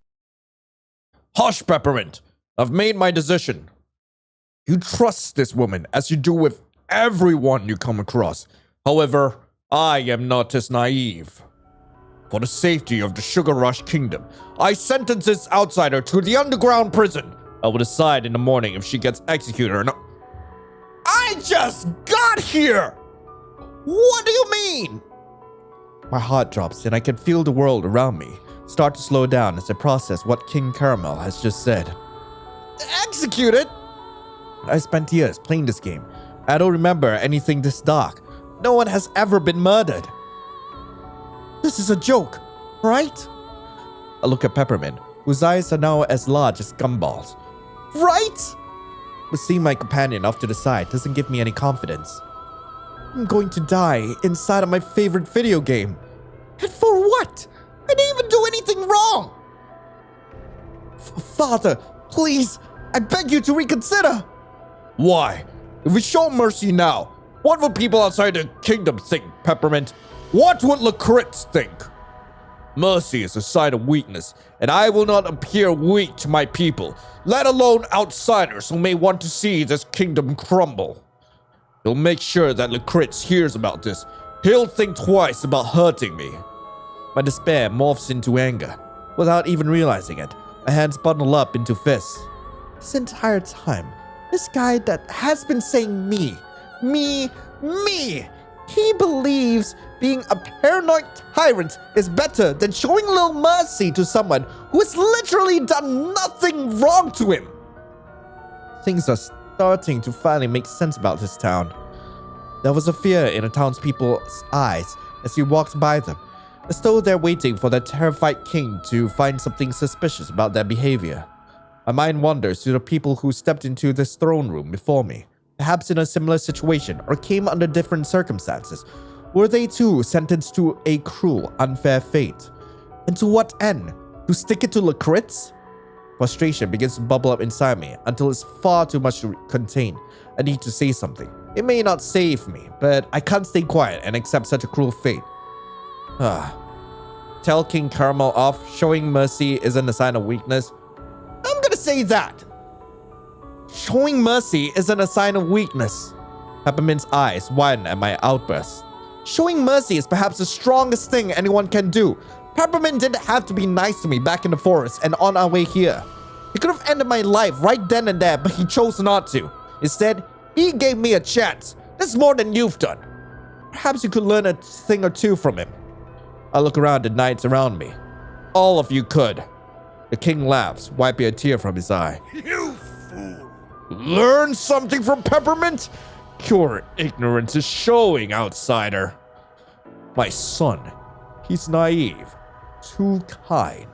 Hush, Peppermint. I've made my decision. You trust this woman as you do with everyone you come across. However, I am not as naive. For the safety of the Sugar Rush Kingdom, I sentence this outsider to the underground prison. I will decide in the morning if she gets executed or not. I just got here! What do you mean? My heart drops and I can feel the world around me start to slow down as I process what King Caramel has just said. Executed? I spent years playing this game. I don't remember anything this dark. No one has ever been murdered. This is a joke, right? I look at Peppermint, whose eyes are now as large as gumballs. Right? but seeing my companion off to the side doesn't give me any confidence. I'm going to die inside of my favorite video game. And for what? I didn't even do anything wrong! Father, please, I beg you to reconsider! Why? If we show mercy now, what would people outside the kingdom think, Peppermint? What would Lacritz think? Mercy is a sign of weakness, and I will not appear weak to my people, let alone outsiders who may want to see this kingdom crumble. He'll make sure that Lacritz hears about this. He'll think twice about hurting me. My despair morphs into anger. Without even realizing it, my hands bundle up into fists. This entire time, this guy that has been saying me, he believes being a paranoid tyrant is better than showing a little mercy to someone who has literally done nothing wrong to him. Things are starting to finally make sense about this town. There was a fear in the townspeople's eyes as we walked by them, as though they're waiting for their terrified king to find something suspicious about their behavior. My mind wanders to the people who stepped into this throne room before me, perhaps in a similar situation or came under different circumstances. Were they too sentenced to a cruel, unfair fate? And to what end? To stick it to Lacritz? Frustration begins to bubble up inside me until it's far too much to contain. I need to say something. It may not save me, but I can't stay quiet and accept such a cruel fate. Tell King Caramel off. Showing mercy isn't a sign of weakness. I'm gonna say that. Showing mercy isn't a sign of weakness. Peppermint's eyes widen at my outburst. Showing mercy is perhaps the strongest thing anyone can do. Peppermint didn't have to be nice to me back in the forest and on our way here. He could have ended my life right then and there, but he chose not to. Instead, he gave me a chance. That's more than you've done. Perhaps you could learn a thing or two from him. I look around the knights around me. All of you could. The king laughs, wiping a tear from his eye. You fool! Learn something from Peppermint? Your ignorance is showing, outsider. My son, he's naive, too kind.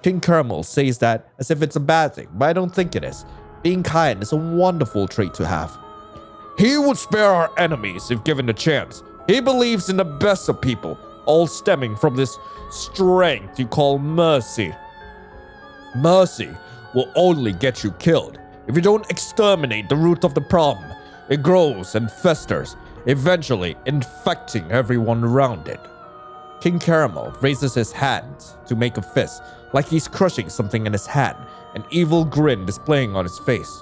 King Caramel says that as if it's a bad thing, but I don't think it is. Being kind is a wonderful trait to have. He would spare our enemies if given the chance. He believes in the best of people, all stemming from this strength you call mercy. Mercy will only get you killed if you don't exterminate the root of the problem. It grows and festers, eventually infecting everyone around it. King Caramel raises his hand to make a fist, like he's crushing something in his hand, an evil grin displaying on his face.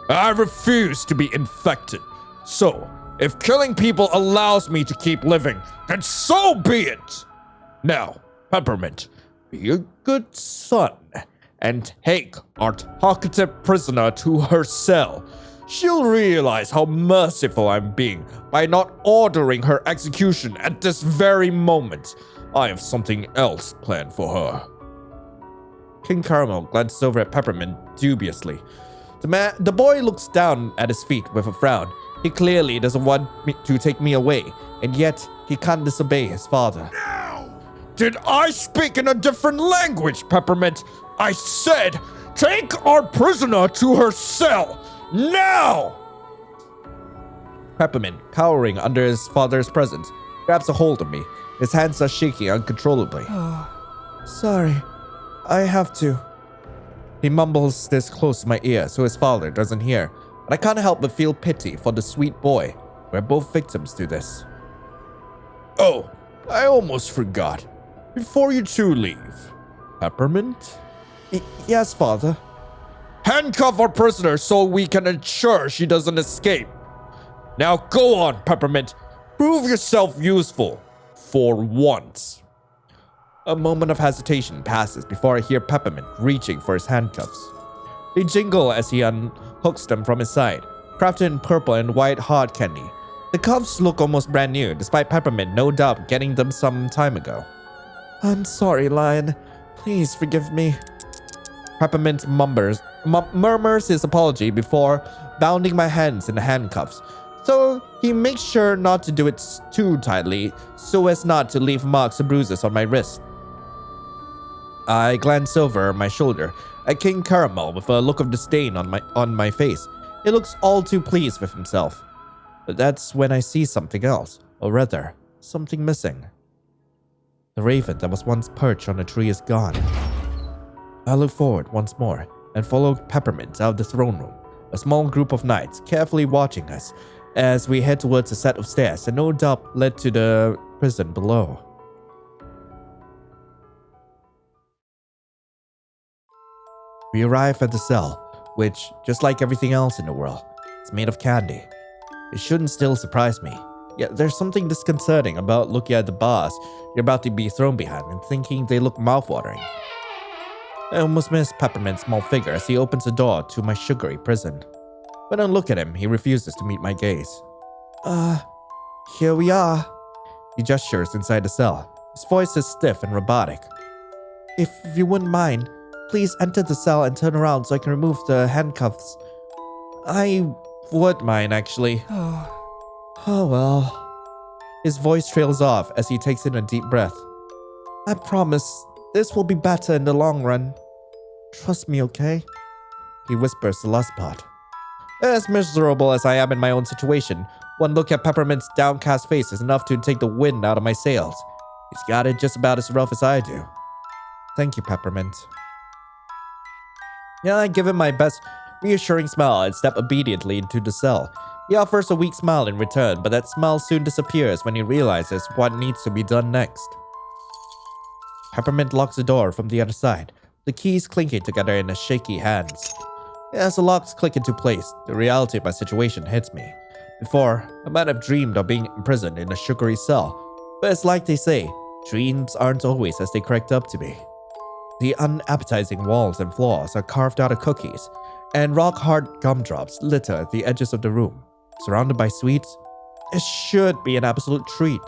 I refuse to be infected. So, if killing people allows me to keep living, then so be it. Now, Peppermint, be a good son and take our talkative prisoner to her cell. She'll realize how merciful I'm being by not ordering her execution at this very moment. I have something else planned for her. King Caramel glances over at Peppermint dubiously. The boy looks down at his feet with a frown. He clearly doesn't want me to take me away, and yet he can't disobey his father. Did I speak in a different language, Peppermint? I said, take our prisoner to her cell, now! Peppermint, cowering under his father's presence, grabs a hold of me. His hands are shaking uncontrollably. Sorry, I have to. He mumbles this close to my ear so his father doesn't hear, but I can't help but feel pity for the sweet boy. We're both victims to this. Oh, I almost forgot. Before you two leave, Peppermint? Yes, father. Handcuff our prisoner so we can ensure she doesn't escape. Now go on, Peppermint. Prove yourself useful. For once. A moment of hesitation passes before I hear Peppermint reaching for his handcuffs. They jingle as he unhooks them from his side, crafted in purple and white hard candy. The cuffs look almost brand new, despite Peppermint no doubt getting them some time ago. I'm sorry, Lion. Please forgive me. Peppermint murmurs his apology before bounding my hands in the handcuffs, so he makes sure not to do it too tightly so as not to leave marks or bruises on my wrist. I glance over my shoulder at King Caramel with a look of disdain on my face. He looks all too pleased with himself. But that's when I see something else, or rather, something missing. The raven that was once perched on a tree is gone. I look forward once more and follow Peppermint out of the throne room, a small group of knights carefully watching us as we head towards a set of stairs that no doubt led to the prison below. We arrive at the cell, which, just like everything else in the world, is made of candy. It shouldn't still surprise me, yet there's something disconcerting about looking at the bars you're about to be thrown behind and thinking they look mouthwatering. I almost miss Peppermint's small figure as he opens the door to my sugary prison. When I look at him, he refuses to meet my gaze. Here we are. He gestures inside the cell. His voice is stiff and robotic. If you wouldn't mind, please enter the cell and turn around so I can remove the handcuffs. I would mind, actually. Oh well. His voice trails off as he takes in a deep breath. I promise, this will be better in the long run. Trust me, okay? He whispers the last part. As miserable as I am in my own situation, one look at Peppermint's downcast face is enough to take the wind out of my sails. He's got it just about as rough as I do. Thank you, Peppermint. Yeah, I give him my best reassuring smile and step obediently into the cell. He offers a weak smile in return, but that smile soon disappears when he realizes what needs to be done next. Peppermint locks the door from the other side, the keys clinking together in his shaky hands. As the locks click into place, the reality of my situation hits me. Before, I might have dreamed of being imprisoned in a sugary cell, but it's like they say, dreams aren't always as they cracked up to be. The unappetizing walls and floors are carved out of cookies, and rock-hard gumdrops litter the edges of the room. Surrounded by sweets, it should be an absolute treat.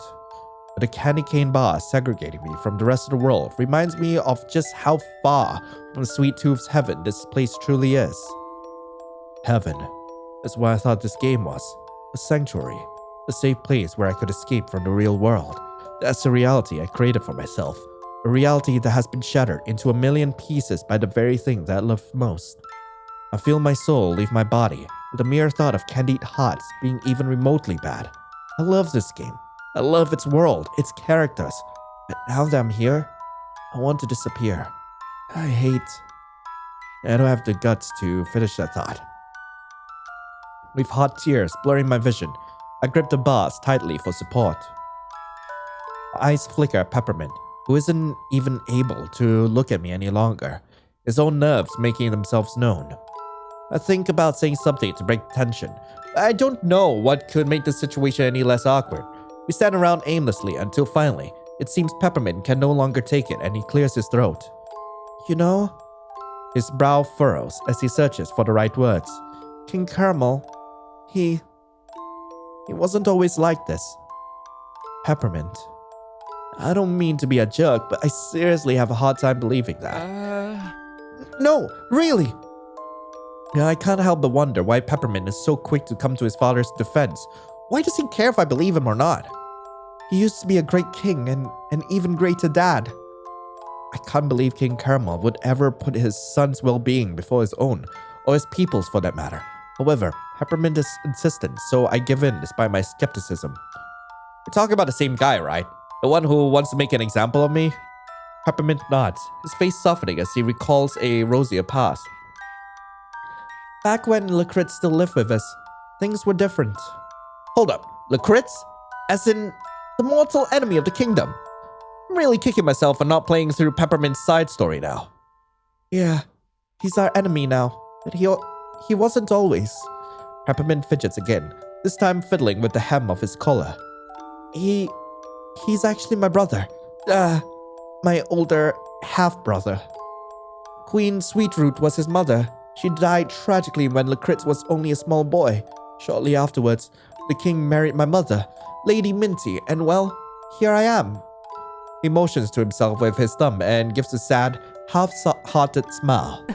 But the candy cane bar segregating me from the rest of the world reminds me of just how far from Sweet Tooth's heaven this place truly is. Heaven is what I thought this game was. A sanctuary, a safe place where I could escape from the real world. That's the reality I created for myself. A reality that has been shattered into a million pieces by the very thing that I love most. I feel my soul leave my body with the mere thought of Candied Hearts being even remotely bad. I love this game. I love its world, its characters. But now that I'm here, I want to disappear. I don't have the guts to finish that thought. With hot tears blurring my vision, I grip the bars tightly for support. My eyes flicker at Peppermint, who isn't even able to look at me any longer, his own nerves making themselves known. I think about saying something to break tension, but I don't know what could make the situation any less awkward. We stand around aimlessly until finally, it seems Peppermint can no longer take it and he clears his throat. You know? His brow furrows as he searches for the right words. King Caramel, he wasn't always like this. Peppermint. I don't mean to be a jerk, but I seriously have a hard time believing that. No, really! Yeah, I can't help but wonder why Peppermint is so quick to come to his father's defense. Why does he care if I believe him or not? He used to be a great king and an even greater dad. I can't believe King Caramel would ever put his son's well-being before his own, or his people's for that matter. However, Peppermint is insistent, so I give in despite my skepticism. We're talking about the same guy, right? The one who wants to make an example of me? Peppermint nods, his face softening as he recalls a rosier past. Back when Lacritz still lived with us, things were different. Hold up, Lacritz? As in, the mortal enemy of the kingdom? I'm really kicking myself for not playing through Peppermint's side story now. Yeah, he's our enemy now, but he wasn't always. Peppermint fidgets again, this time fiddling with the hem of his collar. He's actually my brother. My older half-brother. Queen Sweetroot was his mother. She died tragically when Lacritz was only a small boy. Shortly afterwards, the king married my mother, Lady Minty, and well, here I am. He motions to himself with his thumb and gives a sad, half-hearted smile.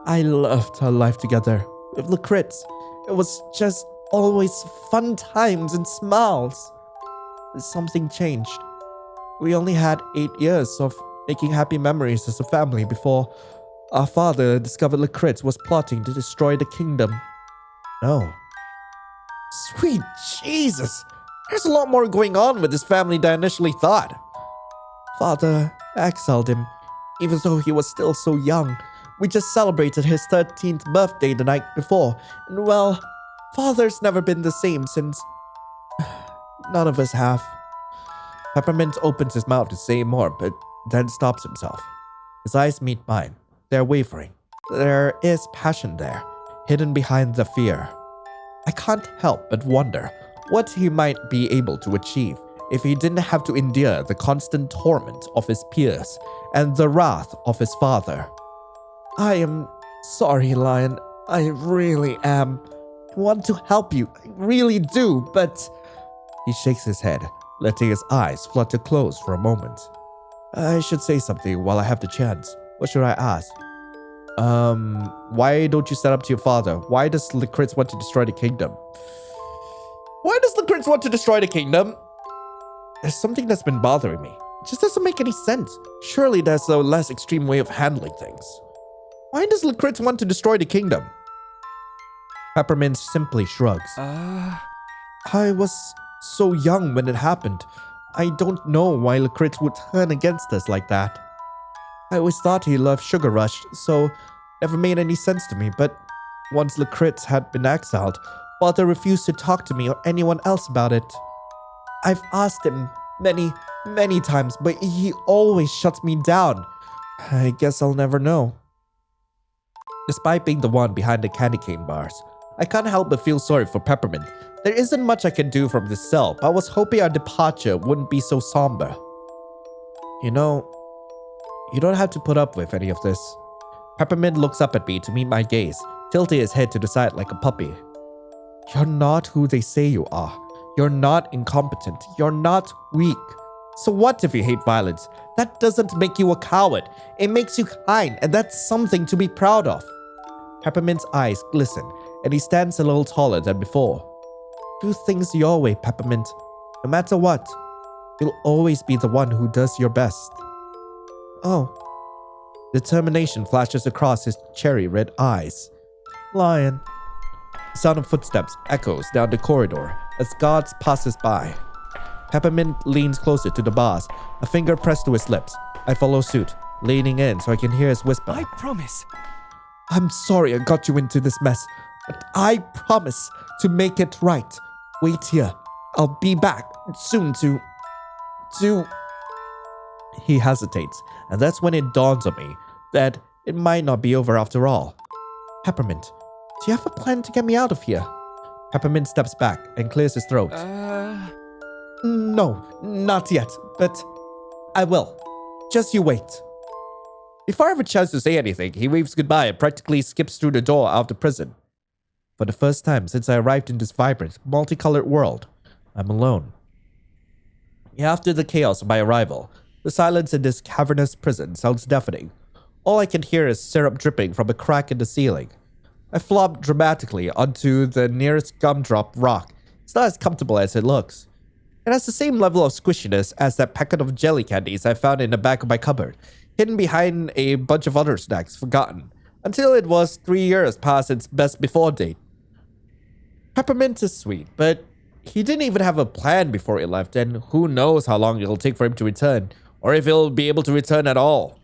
I loved our life together. With Lacritz, it was just always fun times and smiles. But something changed. We only had 8 years of making happy memories as a family before our father discovered Lacritz was plotting to destroy the kingdom. No. Sweet Jesus! There's a lot more going on with this family than I initially thought. Father exiled him, even though he was still so young. We just celebrated his 13th birthday the night before, and well, Father's never been the same since. None of us have. Peppermint opens his mouth to say more, but then stops himself. His eyes meet mine. They're wavering. There is passion there, hidden behind the fear. I can't help but wonder what he might be able to achieve if he didn't have to endure the constant torment of his peers and the wrath of his father. I am sorry, Lion. I really am. I want to help you. I really do, but... He shakes his head, letting his eyes flutter close for a moment. I should say something while I have the chance. What should I ask? Why don't you stand up to your father? Why does Licritz want to destroy the kingdom? Why does Licritz want to destroy the kingdom? There's something that's been bothering me. It just doesn't make any sense. Surely there's a less extreme way of handling things. Why does Licritz want to destroy the kingdom? Peppermint simply shrugs. I was so young when it happened. I don't know why Licritz would turn against us like that. I always thought he loved Sugar Rush, so never made any sense to me, but once Licritz had been exiled, Father refused to talk to me or anyone else about it. I've asked him many times, but he always shuts me down. I guess I'll never know. Despite being the one behind the candy cane bars, I can't help but feel sorry for Peppermint. There isn't much I can do from this cell, but I was hoping our departure wouldn't be so somber. You know, you don't have to put up with any of this. Peppermint looks up at me to meet my gaze, tilting his head to the side like a puppy. You're not who they say you are. You're not incompetent. You're not weak. So what if you hate violence? That doesn't make you a coward. It makes you kind, and that's something to be proud of. Peppermint's eyes glisten, and he stands a little taller than before. Do things your way, Peppermint. No matter what, you'll always be the one who does your best. Oh. Determination flashes across his cherry-red eyes. Lion. The sound of footsteps echoes down the corridor as guards passes by. Peppermint leans closer to the bars, a finger pressed to his lips. I follow suit, leaning in so I can hear his whisper. I promise. I'm sorry I got you into this mess, but I promise to make it right. Wait here. I'll be back soon to... He hesitates, and that's when it dawns on me that it might not be over after all. Peppermint, do you have a plan to get me out of here? Peppermint steps back and clears his throat. No, not yet, but I will. Just you wait. Before I have a chance to say anything, he waves goodbye and practically skips through the door out of the prison. For the first time since I arrived in this vibrant, multicolored world, I'm alone. After the chaos of my arrival, the silence in this cavernous prison sounds deafening. All I can hear is syrup dripping from a crack in the ceiling. I flop dramatically onto the nearest gumdrop rock. It's not as comfortable as it looks. It has the same level of squishiness as that packet of jelly candies I found in the back of my cupboard, hidden behind a bunch of other snacks forgotten, until it was 3 years past its best before date. Peppermint is sweet, but he didn't even have a plan before he left, and who knows how long it'll take for him to return, or if he'll be able to return at all.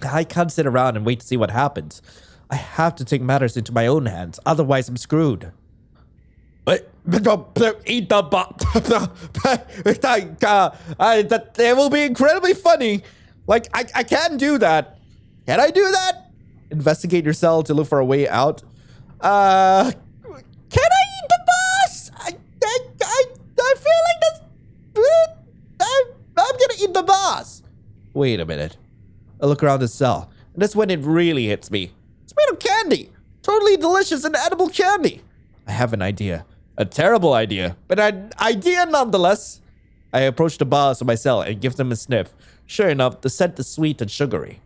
I can't sit around and wait to see what happens. I have to take matters into my own hands, otherwise I'm screwed. But eat the that will be incredibly funny. Like, I can't do that. Can I do that? Investigate your cell to look for a way out. Can I eat the boss? I feel like that's... I'm gonna eat the boss. Wait a minute. I look around the cell, and that's when it really hits me. It's made of candy. Totally delicious and edible candy. I have an idea. A terrible idea, but an idea nonetheless. I approach the bars of my cell and give them a sniff. Sure enough, the scent is sweet and sugary.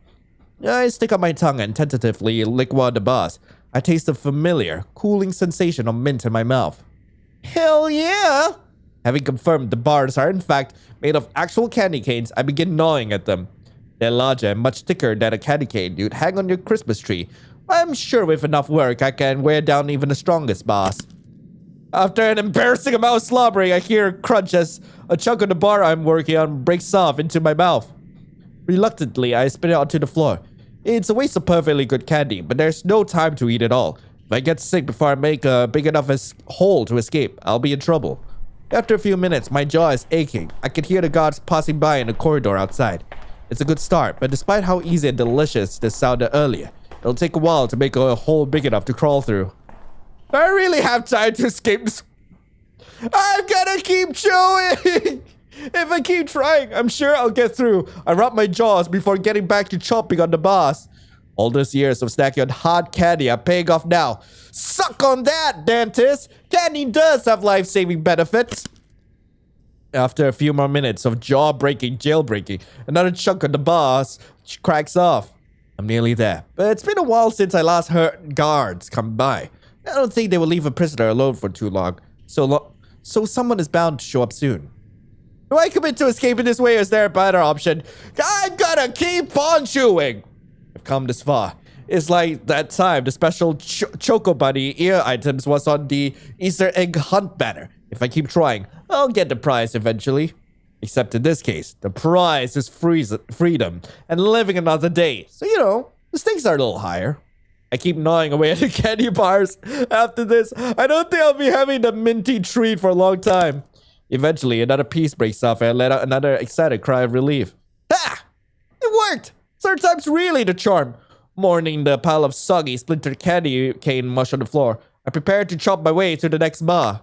I stick out my tongue and tentatively lick one of the bars. I taste a familiar, cooling sensation of mint in my mouth. Hell yeah! Having confirmed the bars are in fact made of actual candy canes, I begin gnawing at them. They're larger and much thicker than a candy cane you'd hang on your Christmas tree, I'm sure with enough work, I can wear down even the strongest boss. After an embarrassing amount of slobbering, I hear a crunch as a chunk of the bar I'm working on breaks off into my mouth. Reluctantly, I spit it onto the floor. It's a waste of perfectly good candy, but there's no time to eat it all. If I get sick before I make a big enough hole to escape, I'll be in trouble. After a few minutes, my jaw is aching. I can hear the guards passing by in the corridor outside. It's a good start, but despite how easy and delicious this sounded earlier, it'll take a while to make a hole big enough to crawl through. Do I really have time to escape this? I'm gonna keep chewing! If I keep trying, I'm sure I'll get through. I rub my jaws before getting back to chomping on the boss. All those years of snacking on hard candy are paying off now. Suck on that, dentist! Candy does have life-saving benefits. After a few more minutes of jaw-breaking jailbreaking, another chunk of the boss cracks off. I'm nearly there, but it's been a while since I last heard guards come by. I don't think they will leave a prisoner alone for too long. So someone is bound to show up soon. Do I commit to escaping this way, or is there a better option? I'm gonna keep on chewing! I've come this far. It's like that time the special Choco Bunny ear items was on the Easter egg hunt banner. If I keep trying, I'll get the prize eventually. Except in this case, the prize is freedom and living another day. So, the stakes are a little higher. I keep gnawing away at the candy bars. After this, I don't think I'll be having the minty treat for a long time. Eventually, another piece breaks off and I let out another excited cry of relief. Ah! It worked! Third time's really the charm. Mourning the pile of soggy, splintered candy cane mush on the floor, I prepare to chop my way to the next bar.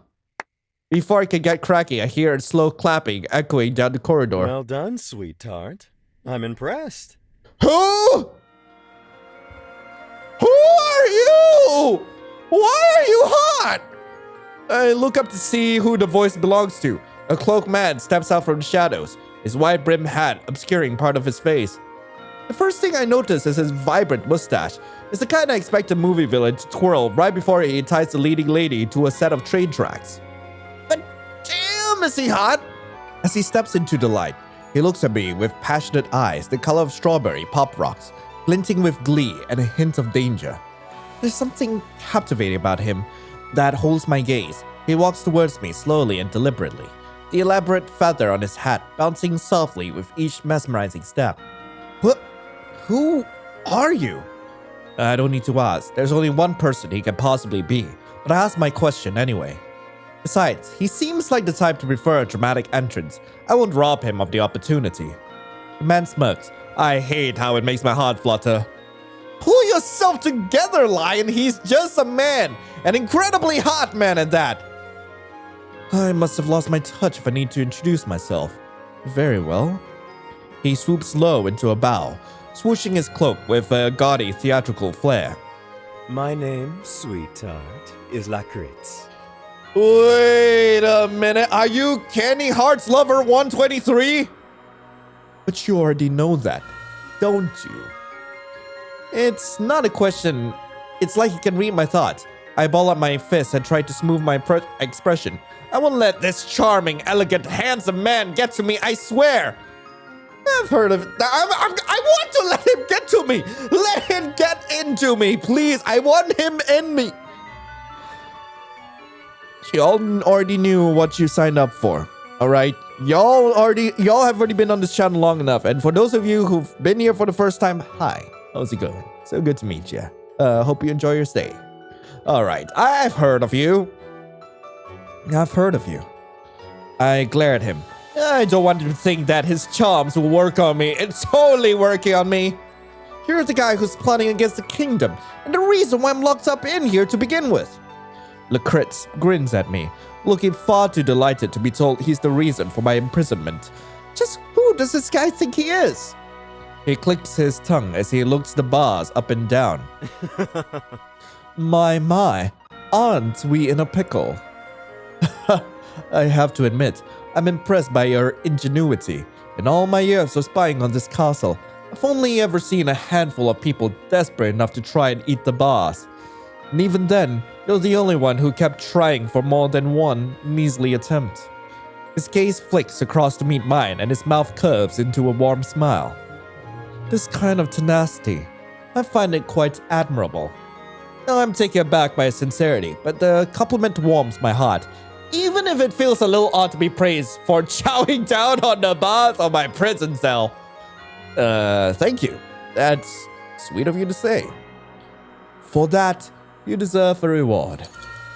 Before I can get cracking, I hear a slow clapping echoing down the corridor. Well done, sweetheart. I'm impressed. Who? Who are you? Why are you hot? I look up to see who the voice belongs to. A cloaked man steps out from the shadows, his wide-brimmed hat obscuring part of his face. The first thing I notice is his vibrant mustache. It's the kind I expect a movie villain to twirl right before he ties the leading lady to a set of train tracks. But damn, is he hot? As he steps into the light, he looks at me with passionate eyes, the color of strawberry pop rocks, glinting with glee and a hint of danger. There's something captivating about him that holds my gaze. He walks towards me slowly and deliberately, the elaborate feather on his hat bouncing softly with each mesmerizing step. Who are you? I don't need to ask. There's only one person he can possibly be, but I ask my question anyway. Besides, he seems like the type to prefer a dramatic entrance. I won't rob him of the opportunity. The man smirks. I hate how it makes my heart flutter. Pull yourself together, Lion. He's just a man. An incredibly hot man at that. I must have lost my touch if I need to introduce myself. Very well. He swoops low into a bow, swooshing his cloak with a gaudy theatrical flair. My name, sweetheart, is Lakritz. Wait a minute. Are you Candied Hearts Lover 123? But you already know that, don't you? It's not a question. It's like he can read my thoughts. I ball up my fist and try to smooth my expression. I won't let this charming, elegant, handsome man get to me, I swear. I've heard of it. I want to let him get to me. Let him get into me, please. I want him in me. Y'all already knew what you signed up for. All right. Y'all have already been on this channel long enough. And for those of you who've been here for the first time, hi. How's it going? So good to meet you. Hope you enjoy your stay. All right. I've heard of you. I glare at him. I don't want him to think that his charms will work on me. It's totally working on me. Here's the guy who's plotting against the kingdom, and the reason why I'm locked up in here to begin with. Lakritz grins at me, looking far too delighted to be told he's the reason for my imprisonment. Just who does this guy think he is? He clicks his tongue as he looks the bars up and down. My, aren't we in a pickle? I have to admit, I'm impressed by your ingenuity. In all my years of spying on this castle, I've only ever seen a handful of people desperate enough to try and eat the boss. And even then, you're the only one who kept trying for more than one measly attempt. His gaze flicks across to meet mine and his mouth curves into a warm smile. This kind of tenacity, I find it quite admirable. I'm taken aback by his sincerity, but the compliment warms my heart, even if it feels a little odd to be praised for chowing down on the bars of my prison cell. Thank you. That's sweet of you to say. For that, you deserve a reward.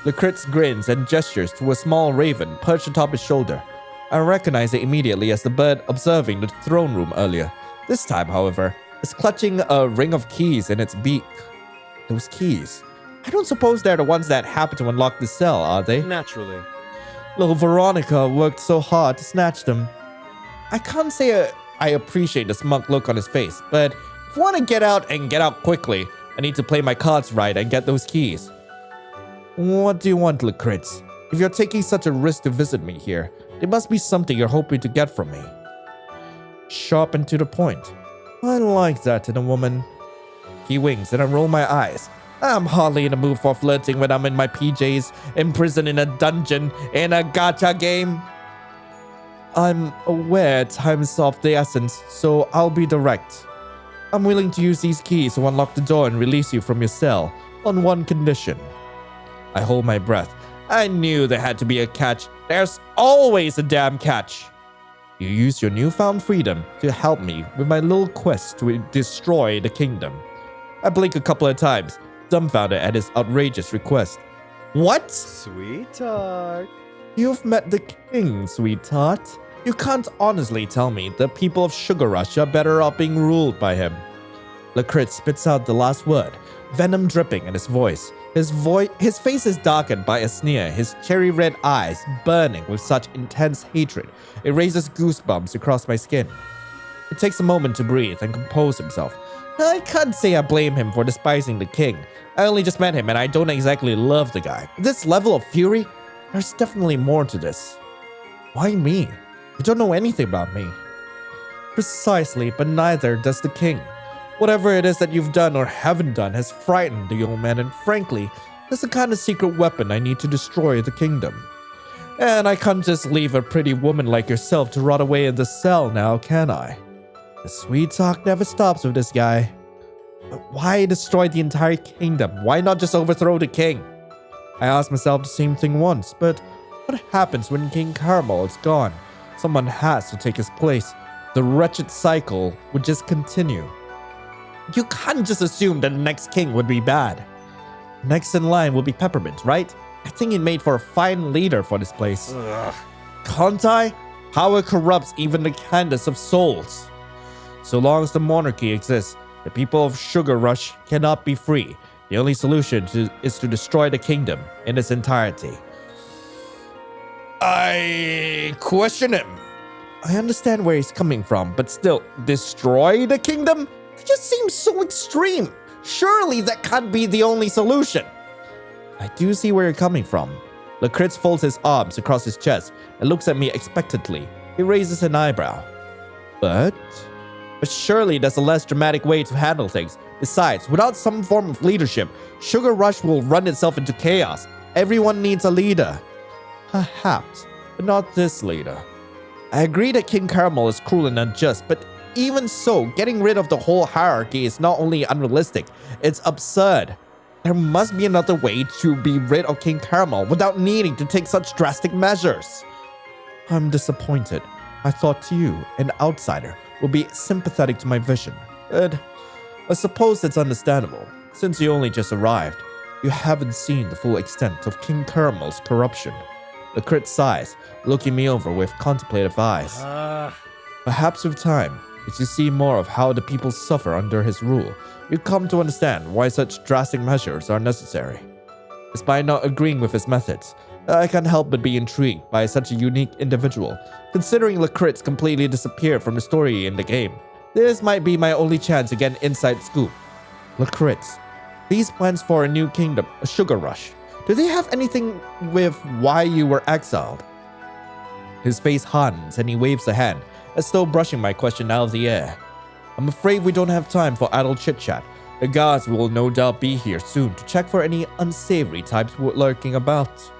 Lakritz grins and gestures to a small raven perched atop his shoulder. I recognize it immediately as the bird observing the throne room earlier. This time, however, it's clutching a ring of keys in its beak. Those keys. I don't suppose they're the ones that happen to unlock the cell, are they? Naturally. Little Veronica worked so hard to snatch them. I can't say I appreciate the smug look on his face, but if I want to get out and get out quickly, I need to play my cards right and get those keys. What do you want, Lakritz? If you're taking such a risk to visit me here, there must be something you're hoping to get from me. Sharp and to the point. I like that in a woman. He winks and I roll my eyes. I'm hardly in the mood for flirting when I'm in my PJs, imprisoned in a dungeon, in a gacha game. I'm aware time is of the essence, so I'll be direct. I'm willing to use these keys to unlock the door and release you from your cell, on one condition. I hold my breath. I knew there had to be a catch. There's always a damn catch. You use your newfound freedom to help me with my little quest to destroy the kingdom. I blink a couple of times, dumbfounded at his outrageous request. What? Sweetheart. You've met the king, sweetheart. You can't honestly tell me the people of Sugar Rush are better off being ruled by him. Lakritz spits out the last word, venom dripping in his voice. His face is darkened by a sneer, his cherry red eyes burning with such intense hatred. It raises goosebumps across my skin. It takes a moment to breathe and compose himself. I can't say I blame him for despising the king. I only just met him and I don't exactly love the guy. This level of fury, there's definitely more to this. Why me? You don't know anything about me. Precisely, but neither does the king. Whatever it is that you've done or haven't done has frightened the old man, and frankly, that's the kind of secret weapon I need to destroy the kingdom. And I can't just leave a pretty woman like yourself to rot away in the cell now, can I? The sweet talk never stops with this guy. But why destroy the entire kingdom? Why not just overthrow the king? I asked myself the same thing once, but what happens when King Caramel is gone? Someone has to take his place. The wretched cycle would just continue. You can't just assume that the next king would be bad. Next in line will be Peppermint, right? I think he made for a fine leader for this place. Ugh. Can't I? Power corrupts even the kindest of souls. So long as the monarchy exists, the people of Sugar Rush cannot be free. The only solution is to destroy the kingdom in its entirety. I question him. I understand where he's coming from, but still, destroy the kingdom? It just seems so extreme. Surely that can't be the only solution. I do see where you're coming from. Lakritz folds his arms across his chest and looks at me expectantly. He raises an eyebrow. But surely there's a less dramatic way to handle things. Besides, without some form of leadership, Sugar Rush will run itself into chaos. Everyone needs a leader. Perhaps, but not this leader. I agree that King Caramel is cruel and unjust, but even so, getting rid of the whole hierarchy is not only unrealistic, it's absurd. There must be another way to be rid of King Caramel without needing to take such drastic measures. I'm disappointed. I thought you, an outsider, would be sympathetic to my vision. But I suppose it's understandable. Since you only just arrived, you haven't seen the full extent of King Caramel's corruption. Lakritz sighs, looking me over with contemplative eyes. Perhaps with time, as you see more of how the people suffer under his rule, you come to understand why such drastic measures are necessary. Despite not agreeing with his methods, I can't help but be intrigued by such a unique individual. Considering Lakritz completely disappeared from the story in the game, this might be my only chance to get an inside scoop. Lakritz, these plans for a new kingdom, a Sugar Rush, do they have anything with why you were exiled? His face hardens and he waves a hand, as though brushing my question out of the air. I'm afraid we don't have time for idle chit-chat. The guards will no doubt be here soon to check for any unsavory types lurking about.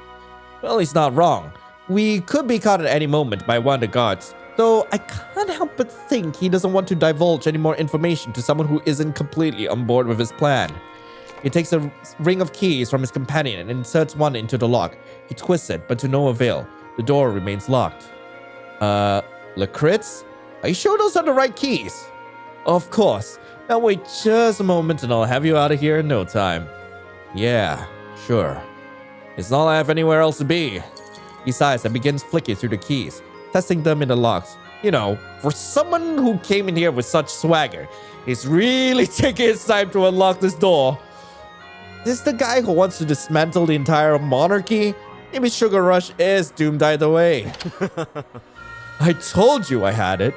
Well, he's not wrong. We could be caught at any moment by one of the guards. Though I can't help but think he doesn't want to divulge any more information to someone who isn't completely on board with his plan. He takes a ring of keys from his companion and inserts one into the lock. He twists it, but to no avail. The door remains locked. Lakritz? Are you sure those are the right keys? Of course. Now wait just a moment and I'll have you out of here in no time. Yeah, sure. It's not like I have anywhere else to be. He sighs and begins flicking through the keys, testing them in the locks. You know, for someone who came in here with such swagger, he's really taking his time to unlock this door. Is this the guy who wants to dismantle the entire monarchy? Maybe Sugar Rush is doomed either way. I told you I had it.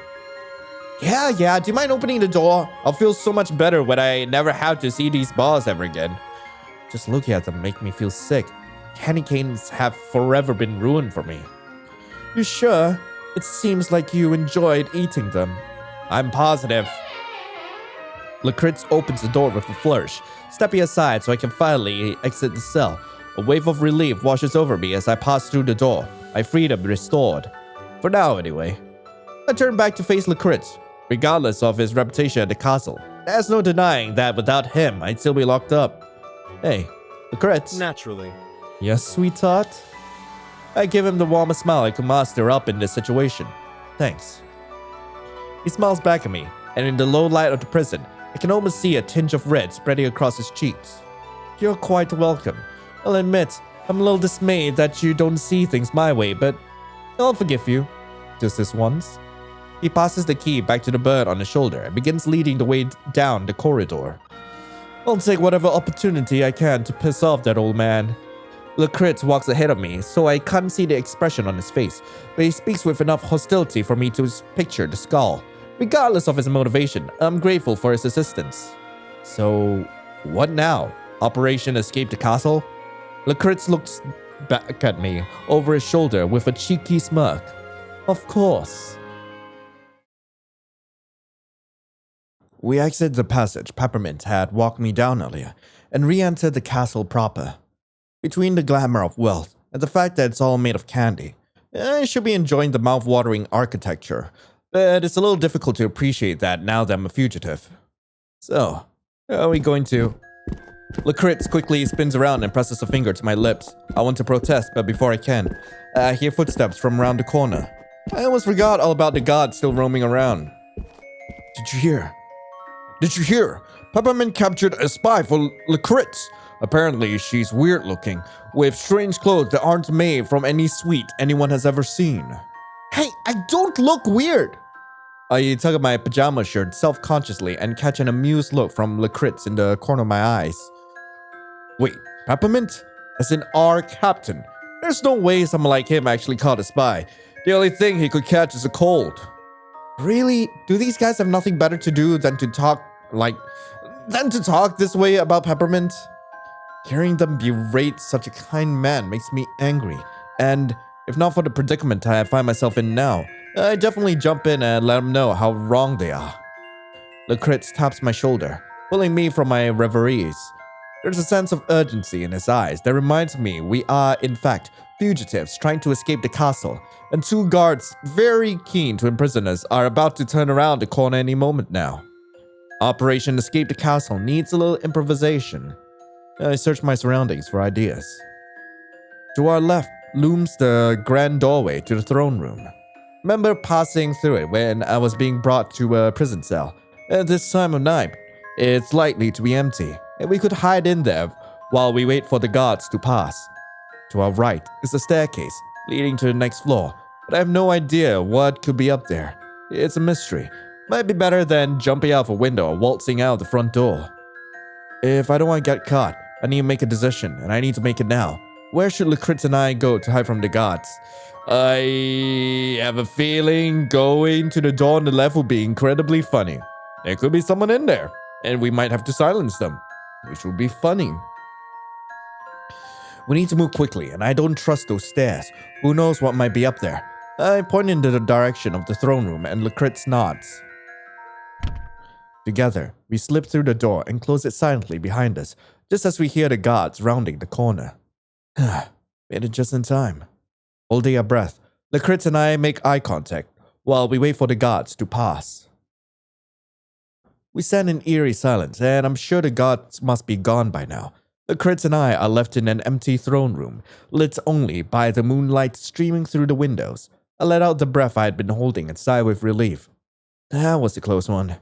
Yeah, do you mind opening the door? I'll feel so much better when I never have to see these balls ever again. Just looking at them make me feel sick. Candy canes have forever been ruined for me. You sure? It seems like you enjoyed eating them. I'm positive. Lakritz opens the door with a flourish, stepping aside so I can finally exit the cell. A wave of relief washes over me as I pass through the door, my freedom restored. For now, anyway. I turn back to face Lakritz. Regardless of his reputation at the castle, there's no denying that without him, I'd still be locked up. Hey, Lakritz. Naturally. Yes, sweetheart? I give him the warmest smile I could muster up in this situation. Thanks. He smiles back at me, and in the low light of the prison, I can almost see a tinge of red spreading across his cheeks. You're quite welcome. I'll admit, I'm a little dismayed that you don't see things my way, but I'll forgive you. Just this once. He passes the key back to the bird on his shoulder and begins leading the way down the corridor. I'll take whatever opportunity I can to piss off that old man. Lakritz walks ahead of me, so I can't see the expression on his face, but he speaks with enough hostility for me to picture the skull. Regardless of his motivation, I'm grateful for his assistance. So, what now? Operation Escape the Castle? Lakritz looks back at me over his shoulder with a cheeky smirk. Of course. We exit the passage Peppermint had walked me down earlier and re-enter the castle proper. Between the glamour of wealth and the fact that it's all made of candy, I should be enjoying the mouth-watering architecture, but it's a little difficult to appreciate that now that I'm a fugitive. So, are we going to... Lakritz quickly spins around and presses a finger to my lips. I want to protest, but before I can, I hear footsteps from around the corner. I almost forgot all about the gods still roaming around. Did you hear? Peppermint captured a spy for Lakritz. Apparently, she's weird looking, with strange clothes that aren't made from any sweet anyone has ever seen. Hey, I don't look weird! I tug at my pajama shirt self-consciously and catch an amused look from Lakritz in the corner of my eyes. Wait, Peppermint? As in our captain. There's no way someone like him actually caught a spy. The only thing he could catch is a cold. Really? Do these guys have nothing better to do than to talk this way about Peppermint? Hearing them berate such a kind man makes me angry, and if not for the predicament I find myself in now, I definitely jump in and let them know how wrong they are. Lakritz taps my shoulder, pulling me from my reveries. There's a sense of urgency in his eyes that reminds me we are, in fact, fugitives trying to escape the castle, and two guards very keen to imprison us are about to turn around the corner any moment now. Operation Escape the Castle needs a little improvisation. I search my surroundings for ideas. To our left looms the grand doorway to the throne room. Remember passing through it when I was being brought to a prison cell. At this time of night, it's likely to be empty, and we could hide in there while we wait for the guards to pass. To our right is a staircase leading to the next floor, but I have no idea what could be up there. It's a mystery. Might be better than jumping out of a window or waltzing out the front door. If I don't want to get caught, I need to make a decision, and I need to make it now. Where should Lakritz and I go to hide from the guards? I have a feeling going to the door on the left would be incredibly funny. There could be someone in there, and we might have to silence them, which would be funny. We need to move quickly, and I don't trust those stairs. Who knows what might be up there? I point in the direction of the throne room, and Lakritz nods. Together, we slip through the door and close it silently behind us, just as we hear the guards rounding the corner. Made it just in time. Holding our breath, Lakritz and I make eye contact, while we wait for the gods to pass. We stand in eerie silence, and I'm sure the gods must be gone by now. The crits and I are left in an empty throne room, lit only by the moonlight streaming through the windows. I let out the breath I had been holding and sigh with relief. That was a close one.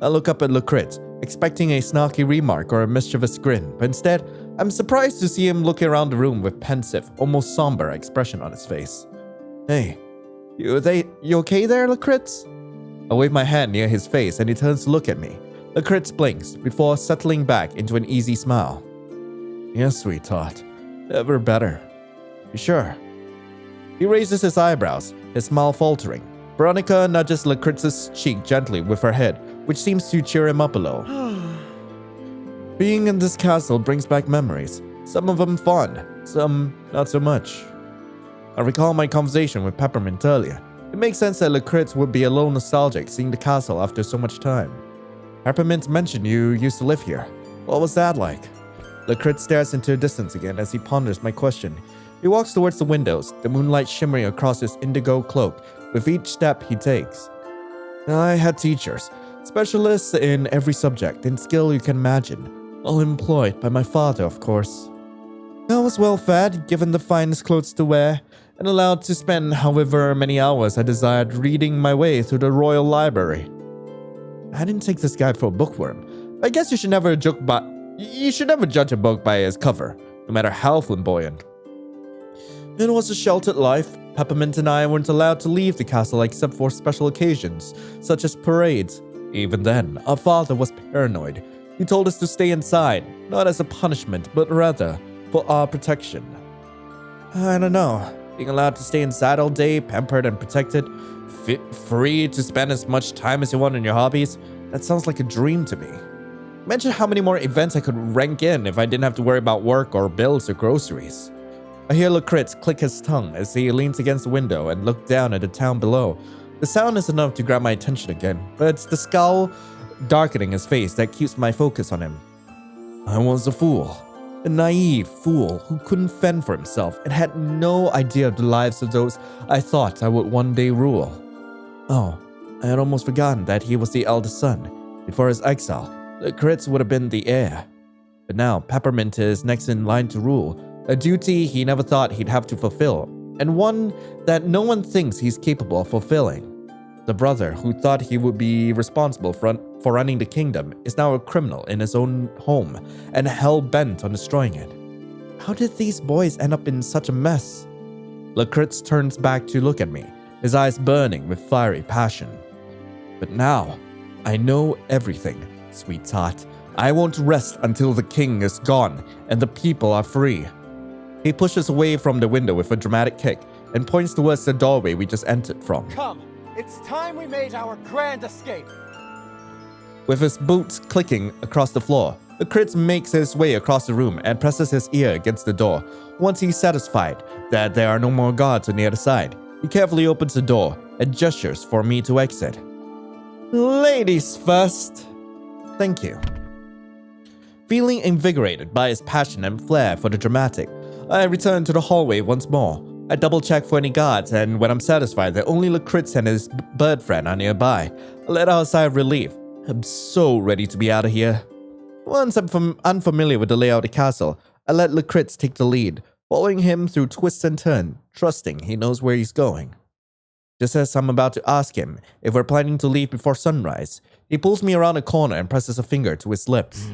I look up at Lacrit, expecting a snarky remark or a mischievous grin, but instead, I'm surprised to see him looking around the room with pensive, almost somber expression on his face. Hey, you okay there, Lacrit? I wave my hand near his face and he turns to look at me. Lacrit blinks before settling back into an easy smile. Yes, sweetheart. Ever better. You sure? He raises his eyebrows, his smile faltering. Veronica nudges Lacrit's cheek gently with her head, which seems to cheer him up a little. Being in this castle brings back memories. Some of them fun, some not so much. I recall my conversation with Peppermint earlier. It makes sense that Lacrit would be a little nostalgic seeing the castle after so much time. Peppermint mentioned you used to live here. What was that like? Lacrit stares into the distance again as he ponders my question. He walks towards the windows, the moonlight shimmering across his indigo cloak with each step he takes. I had teachers, specialists in every subject and skill you can imagine, all employed by my father, of course. I was well fed, given the finest clothes to wear, and allowed to spend however many hours I desired reading my way through the royal library. I didn't take this guy for a bookworm. I guess you should never judge a book by its cover, no matter how flamboyant. It was a sheltered life. Peppermint and I weren't allowed to leave the castle except for special occasions, such as parades. Even then, our father was paranoid. He told us to stay inside, not as a punishment, but rather for our protection. I don't know. Being allowed to stay inside all day, pampered and protected, free to spend as much time as you want on your hobbies, that sounds like a dream to me. Imagine how many more events I could rank in if I didn't have to worry about work or bills or groceries. I hear Lacrit click his tongue as he leans against the window and looks down at the town below. The sound is enough to grab my attention again, but it's the scowl darkening his face that keeps my focus on him. I was a fool. A naive fool who couldn't fend for himself and had no idea of the lives of those I thought I would one day rule. Oh, I had almost forgotten that he was the eldest son. Before his exile, Lacrit would have been the heir. But now Peppermint is next in line to rule, a duty he never thought he'd have to fulfill, and one that no one thinks he's capable of fulfilling. The brother who thought he would be responsible for running the kingdom is now a criminal in his own home and hell-bent on destroying it. How did these boys end up in such a mess? Lacrit turns back to look at me, his eyes burning with fiery passion. But now, I know everything, sweetheart. I won't rest until the king is gone and the people are free. He pushes away from the window with a dramatic kick and points towards the doorway we just entered from. Come, it's time we made our grand escape. With his boots clicking across the floor, Lacrit makes his way across the room and presses his ear against the door. Once he's satisfied that there are no more guards on the other side, he carefully opens the door and gestures for me to exit. Ladies first. Thank you. Feeling invigorated by his passion and flair for the dramatic, I return to the hallway once more. I double-check for any guards, and when I'm satisfied that only Lacrit and his bird friend are nearby, I let out a sigh of relief. I'm so ready to be out of here. Once I'm unfamiliar with the layout of the castle, I let Lacrit take the lead, following him through twists and turns, trusting he knows where he's going. Just as I'm about to ask him if we're planning to leave before sunrise, he pulls me around a corner and presses a finger to his lips.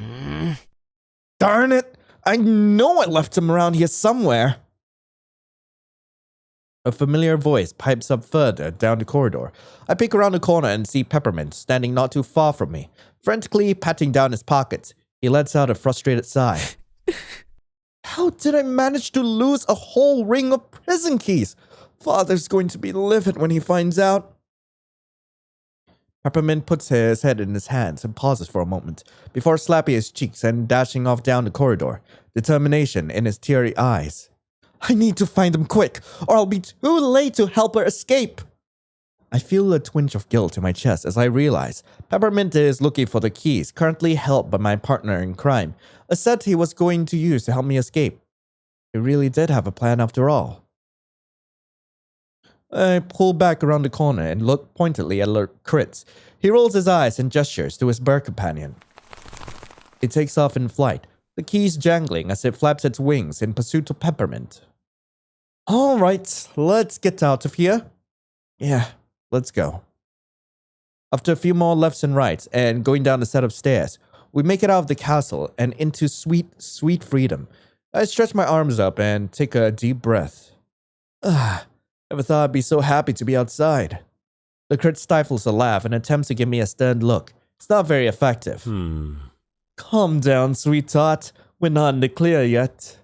Darn it! I know I left him around here somewhere. A familiar voice pipes up further down the corridor. I peek around the corner and see Peppermint standing not too far from me, frantically patting down his pockets. He lets out a frustrated sigh. How did I manage to lose a whole ring of prison keys? Father's going to be livid when he finds out. Peppermint puts his head in his hands and pauses for a moment before slapping his cheeks and dashing off down the corridor, determination in his teary eyes. I need to find them quick, or I'll be too late to help her escape. I feel a twinge of guilt in my chest as I realize Peppermint is looking for the keys currently held by my partner in crime, a set he was going to use to help me escape. He really did have a plan after all. I pull back around the corner and look pointedly at Lakritz. He rolls his eyes and gestures to his bird companion. It takes off in flight, the keys jangling as it flaps its wings in pursuit of Peppermint. All right, let's get out of here. Yeah, let's go. After a few more lefts and rights and going down a set of stairs, we make it out of the castle and into sweet, sweet freedom. I stretch my arms up and take a deep breath. Never thought I'd be so happy to be outside. Lakritz stifles a laugh and attempts to give me a stern look. It's not very effective. Calm down, sweetheart. We're not in the clear yet.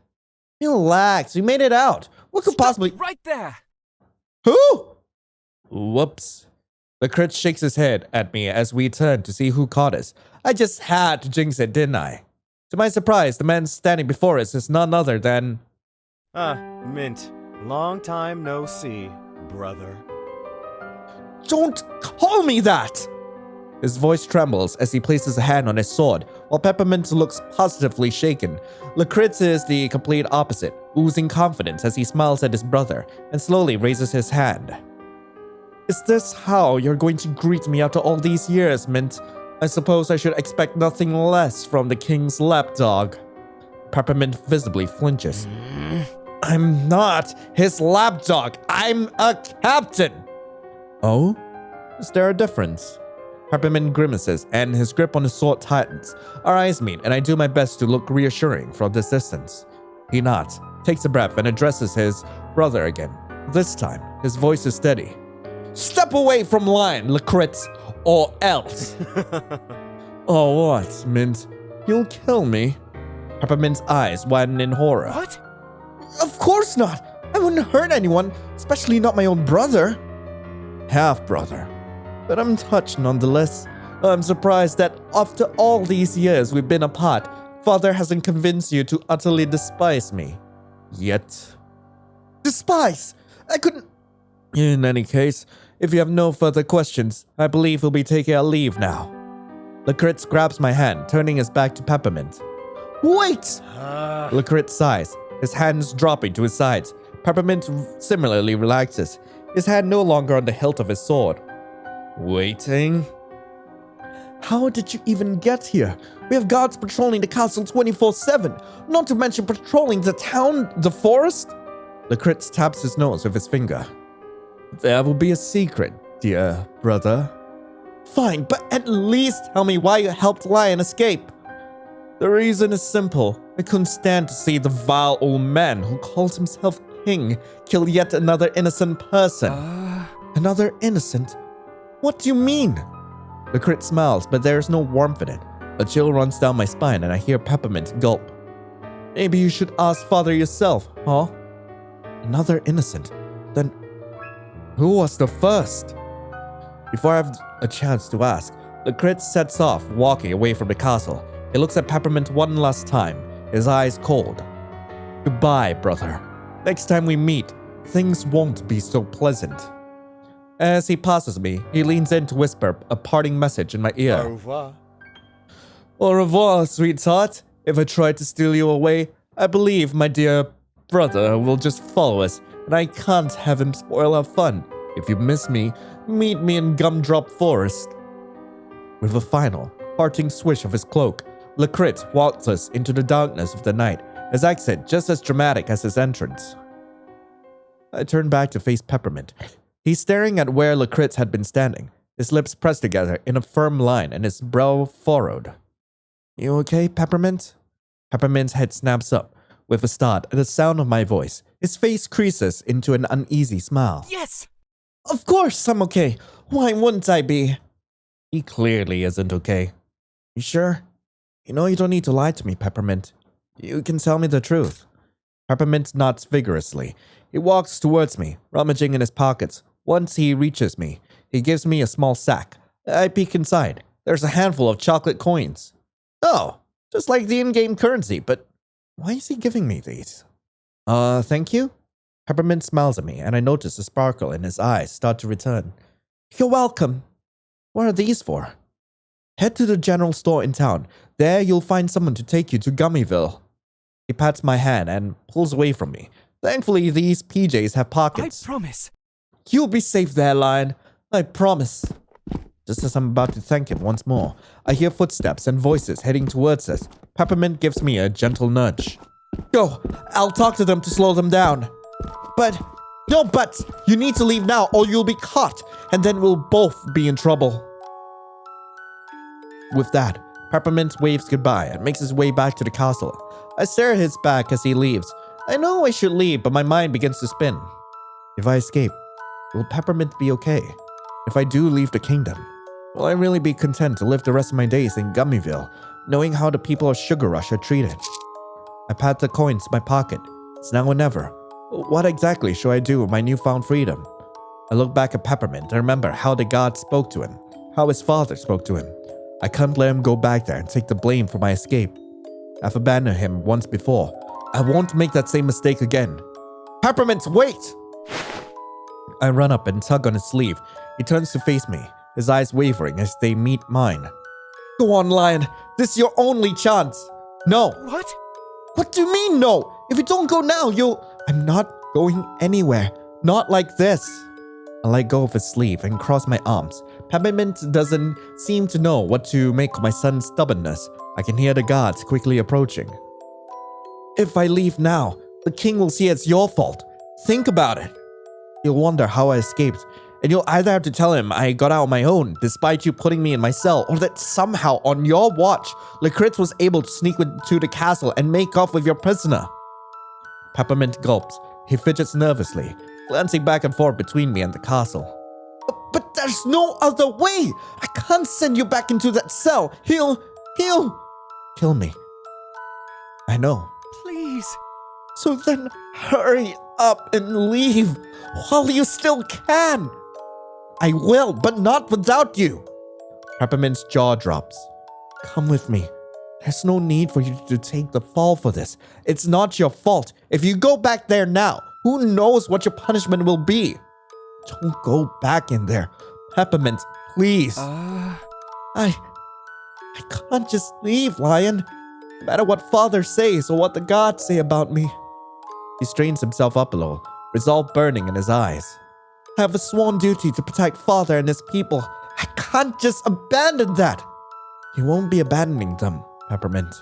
Relax, we made it out. What could possibly... Right there! Who? Whoops. Lakritz shakes his head at me as we turn to see who caught us. I just had to jinx it, didn't I? To my surprise, the man standing before us is none other than... Mint. Long time no see, brother. Don't call me that! His voice trembles as he places a hand on his sword, while Peppermint looks positively shaken. Lakritz is the complete opposite, oozing confidence as he smiles at his brother and slowly raises his hand. Is this how you're going to greet me after all these years, Mint? I suppose I should expect nothing less from the king's lapdog. Peppermint visibly flinches. I'm not his lapdog. I'm a captain. Oh? Is there a difference? Peppermint grimaces and his grip on his sword tightens. Our eyes meet and I do my best to look reassuring from this distance. He nods, takes a breath and addresses his brother again. This time, his voice is steady. Step away from line, Lakritz, or else. Oh, what, Mint? You'll kill me? Peppermint's eyes widen in horror. What? Of course not! I wouldn't hurt anyone, especially not my own brother. Half-brother. But I'm touched nonetheless. I'm surprised that after all these years we've been apart, Father hasn't convinced you to utterly despise me. Yet. Despise? I couldn't... In any case, if you have no further questions, I believe we'll be taking our leave now. Lakritz grabs my hand, turning his back to Peppermint. Wait! Lakritz sighs, his hands dropping to his sides. Peppermint similarly relaxes, his hand no longer on the hilt of his sword. Waiting? How did you even get here? We have guards patrolling the castle 24/7, not to mention patrolling the town, the forest? Lakritz taps his nose with his finger. That will be a secret, dear brother. Fine, but at least tell me why you helped Lion escape. The reason is simple. I couldn't stand to see the vile old man who calls himself king kill yet another innocent person. Another innocent? What do you mean? Lakritz smiles, but there is no warmth in it. A chill runs down my spine and I hear Peppermint gulp. Maybe you should ask Father yourself, huh? Another innocent? Then who was the first? Before I have a chance to ask, Lakritz sets off, walking away from the castle. He looks at Peppermint one last time, his eyes cold. Goodbye, brother. Next time we meet, things won't be so pleasant. As he passes me, he leans in to whisper a parting message in my ear. Au revoir. Au revoir, sweetheart. If I try to steal you away, I believe my dear brother will just follow us, and I can't have him spoil our fun. If you miss me, meet me in Gumdrop Forest. With a final, parting swish of his cloak, Lakritz waltzes into the darkness of the night, his exit just as dramatic as his entrance. I turn back to face Peppermint. He's staring at where Lakritz had been standing, his lips pressed together in a firm line and his brow furrowed. You okay, Peppermint? Peppermint's head snaps up with a start at the sound of my voice. His face creases into an uneasy smile. Yes! Of course I'm okay. Why wouldn't I be? He clearly isn't okay. You sure? You know you don't need to lie to me, Peppermint. You can tell me the truth. Peppermint nods vigorously. He walks towards me, rummaging in his pockets. Once he reaches me, he gives me a small sack. I peek inside. There's a handful of chocolate coins. Oh, just like the in-game currency, but why is he giving me these? Thank you? Peppermint smiles at me, and I notice the sparkle in his eyes start to return. You're welcome. What are these for? Head to the general store in town. There you'll find someone to take you to Gummyville. He pats my hand and pulls away from me. Thankfully, these PJs have pockets. I promise. You'll be safe there, Lion. I promise. Just as I'm about to thank him once more, I hear footsteps and voices heading towards us. Peppermint gives me a gentle nudge. Go! I'll talk to them to slow them down. But... No buts! You need to leave now or you'll be caught, and then we'll both be in trouble. With that, Peppermint waves goodbye and makes his way back to the castle. I stare at his back as he leaves. I know I should leave, but my mind begins to spin. If I escape, will Peppermint be okay? If I do leave the kingdom, will I really be content to live the rest of my days in Gummyville, knowing how the people of Sugar Rush are treated? I pat the coins in my pocket. It's now or never. What exactly should I do with my newfound freedom? I look back at Peppermint and remember how the god spoke to him, how his father spoke to him. I can't let him go back there and take the blame for my escape. I've abandoned him once before. I won't make that same mistake again. Peppermint, wait! I run up and tug on his sleeve. He turns to face me, his eyes wavering as they meet mine. Go on, Lion. This is your only chance. No. What? What do you mean, no? If you don't go now, you'll... I'm not going anywhere. Not like this. I let go of his sleeve and cross my arms. Peppermint doesn't seem to know what to make of my son's stubbornness. I can hear the guards quickly approaching. If I leave now, the king will see it's your fault. Think about it. He'll wonder how I escaped, and you'll either have to tell him I got out on my own despite you putting me in my cell, or that somehow on your watch, Lakritz was able to sneak into the castle and make off with your prisoner. Peppermint gulps. He fidgets nervously, glancing back and forth between me and the castle. But there's no other way! I can't send you back into that cell! He'll kill me. I know. Please. So then hurry up and leave while you still can. I will, but not without you. Peppermint's jaw drops. Come with me. There's no need for you to take the fall for this. It's not your fault. If you go back there now, who knows what your punishment will be? Don't go back in there. Peppermint, please. I can't just leave, Lion. No matter what Father says or what the gods say about me. He strains himself up a little, resolve burning in his eyes. I have a sworn duty to protect Father and his people. I can't just abandon that. You won't be abandoning them, Peppermint.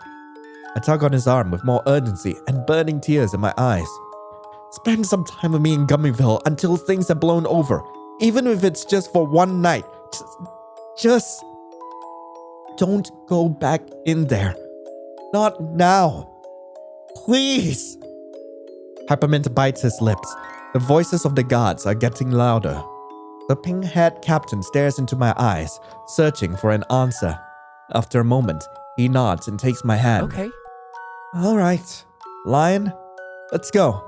I tug on his arm with more urgency and burning tears in my eyes. Spend some time with me in Gummyville until things have blown over, even if it's just for one night. Just don't go back in there. Not now. Please. Peppermint bites his lips. The voices of the gods are getting louder. The pink-haired captain stares into my eyes, searching for an answer. After a moment, he nods and takes my hand. Okay. All right, Lion, let's go.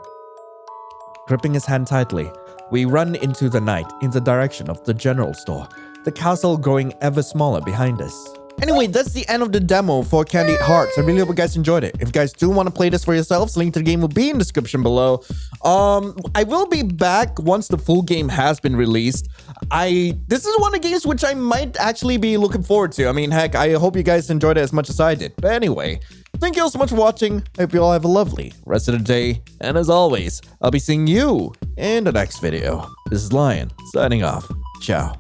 Gripping his hand tightly, we run into the night in the direction of the general store, the castle growing ever smaller behind us. Anyway, that's the end of the demo for Candied Hearts. I really hope you guys enjoyed it. If you guys do want to play this for yourselves, link to the game will be in the description below. I will be back once the full game has been released. This is one of the games which I might actually be looking forward to. I mean, heck, I hope you guys enjoyed it as much as I did. But anyway, thank you all so much for watching. I hope you all have a lovely rest of the day. And as always, I'll be seeing you in the next video. This is Lion, signing off. Ciao.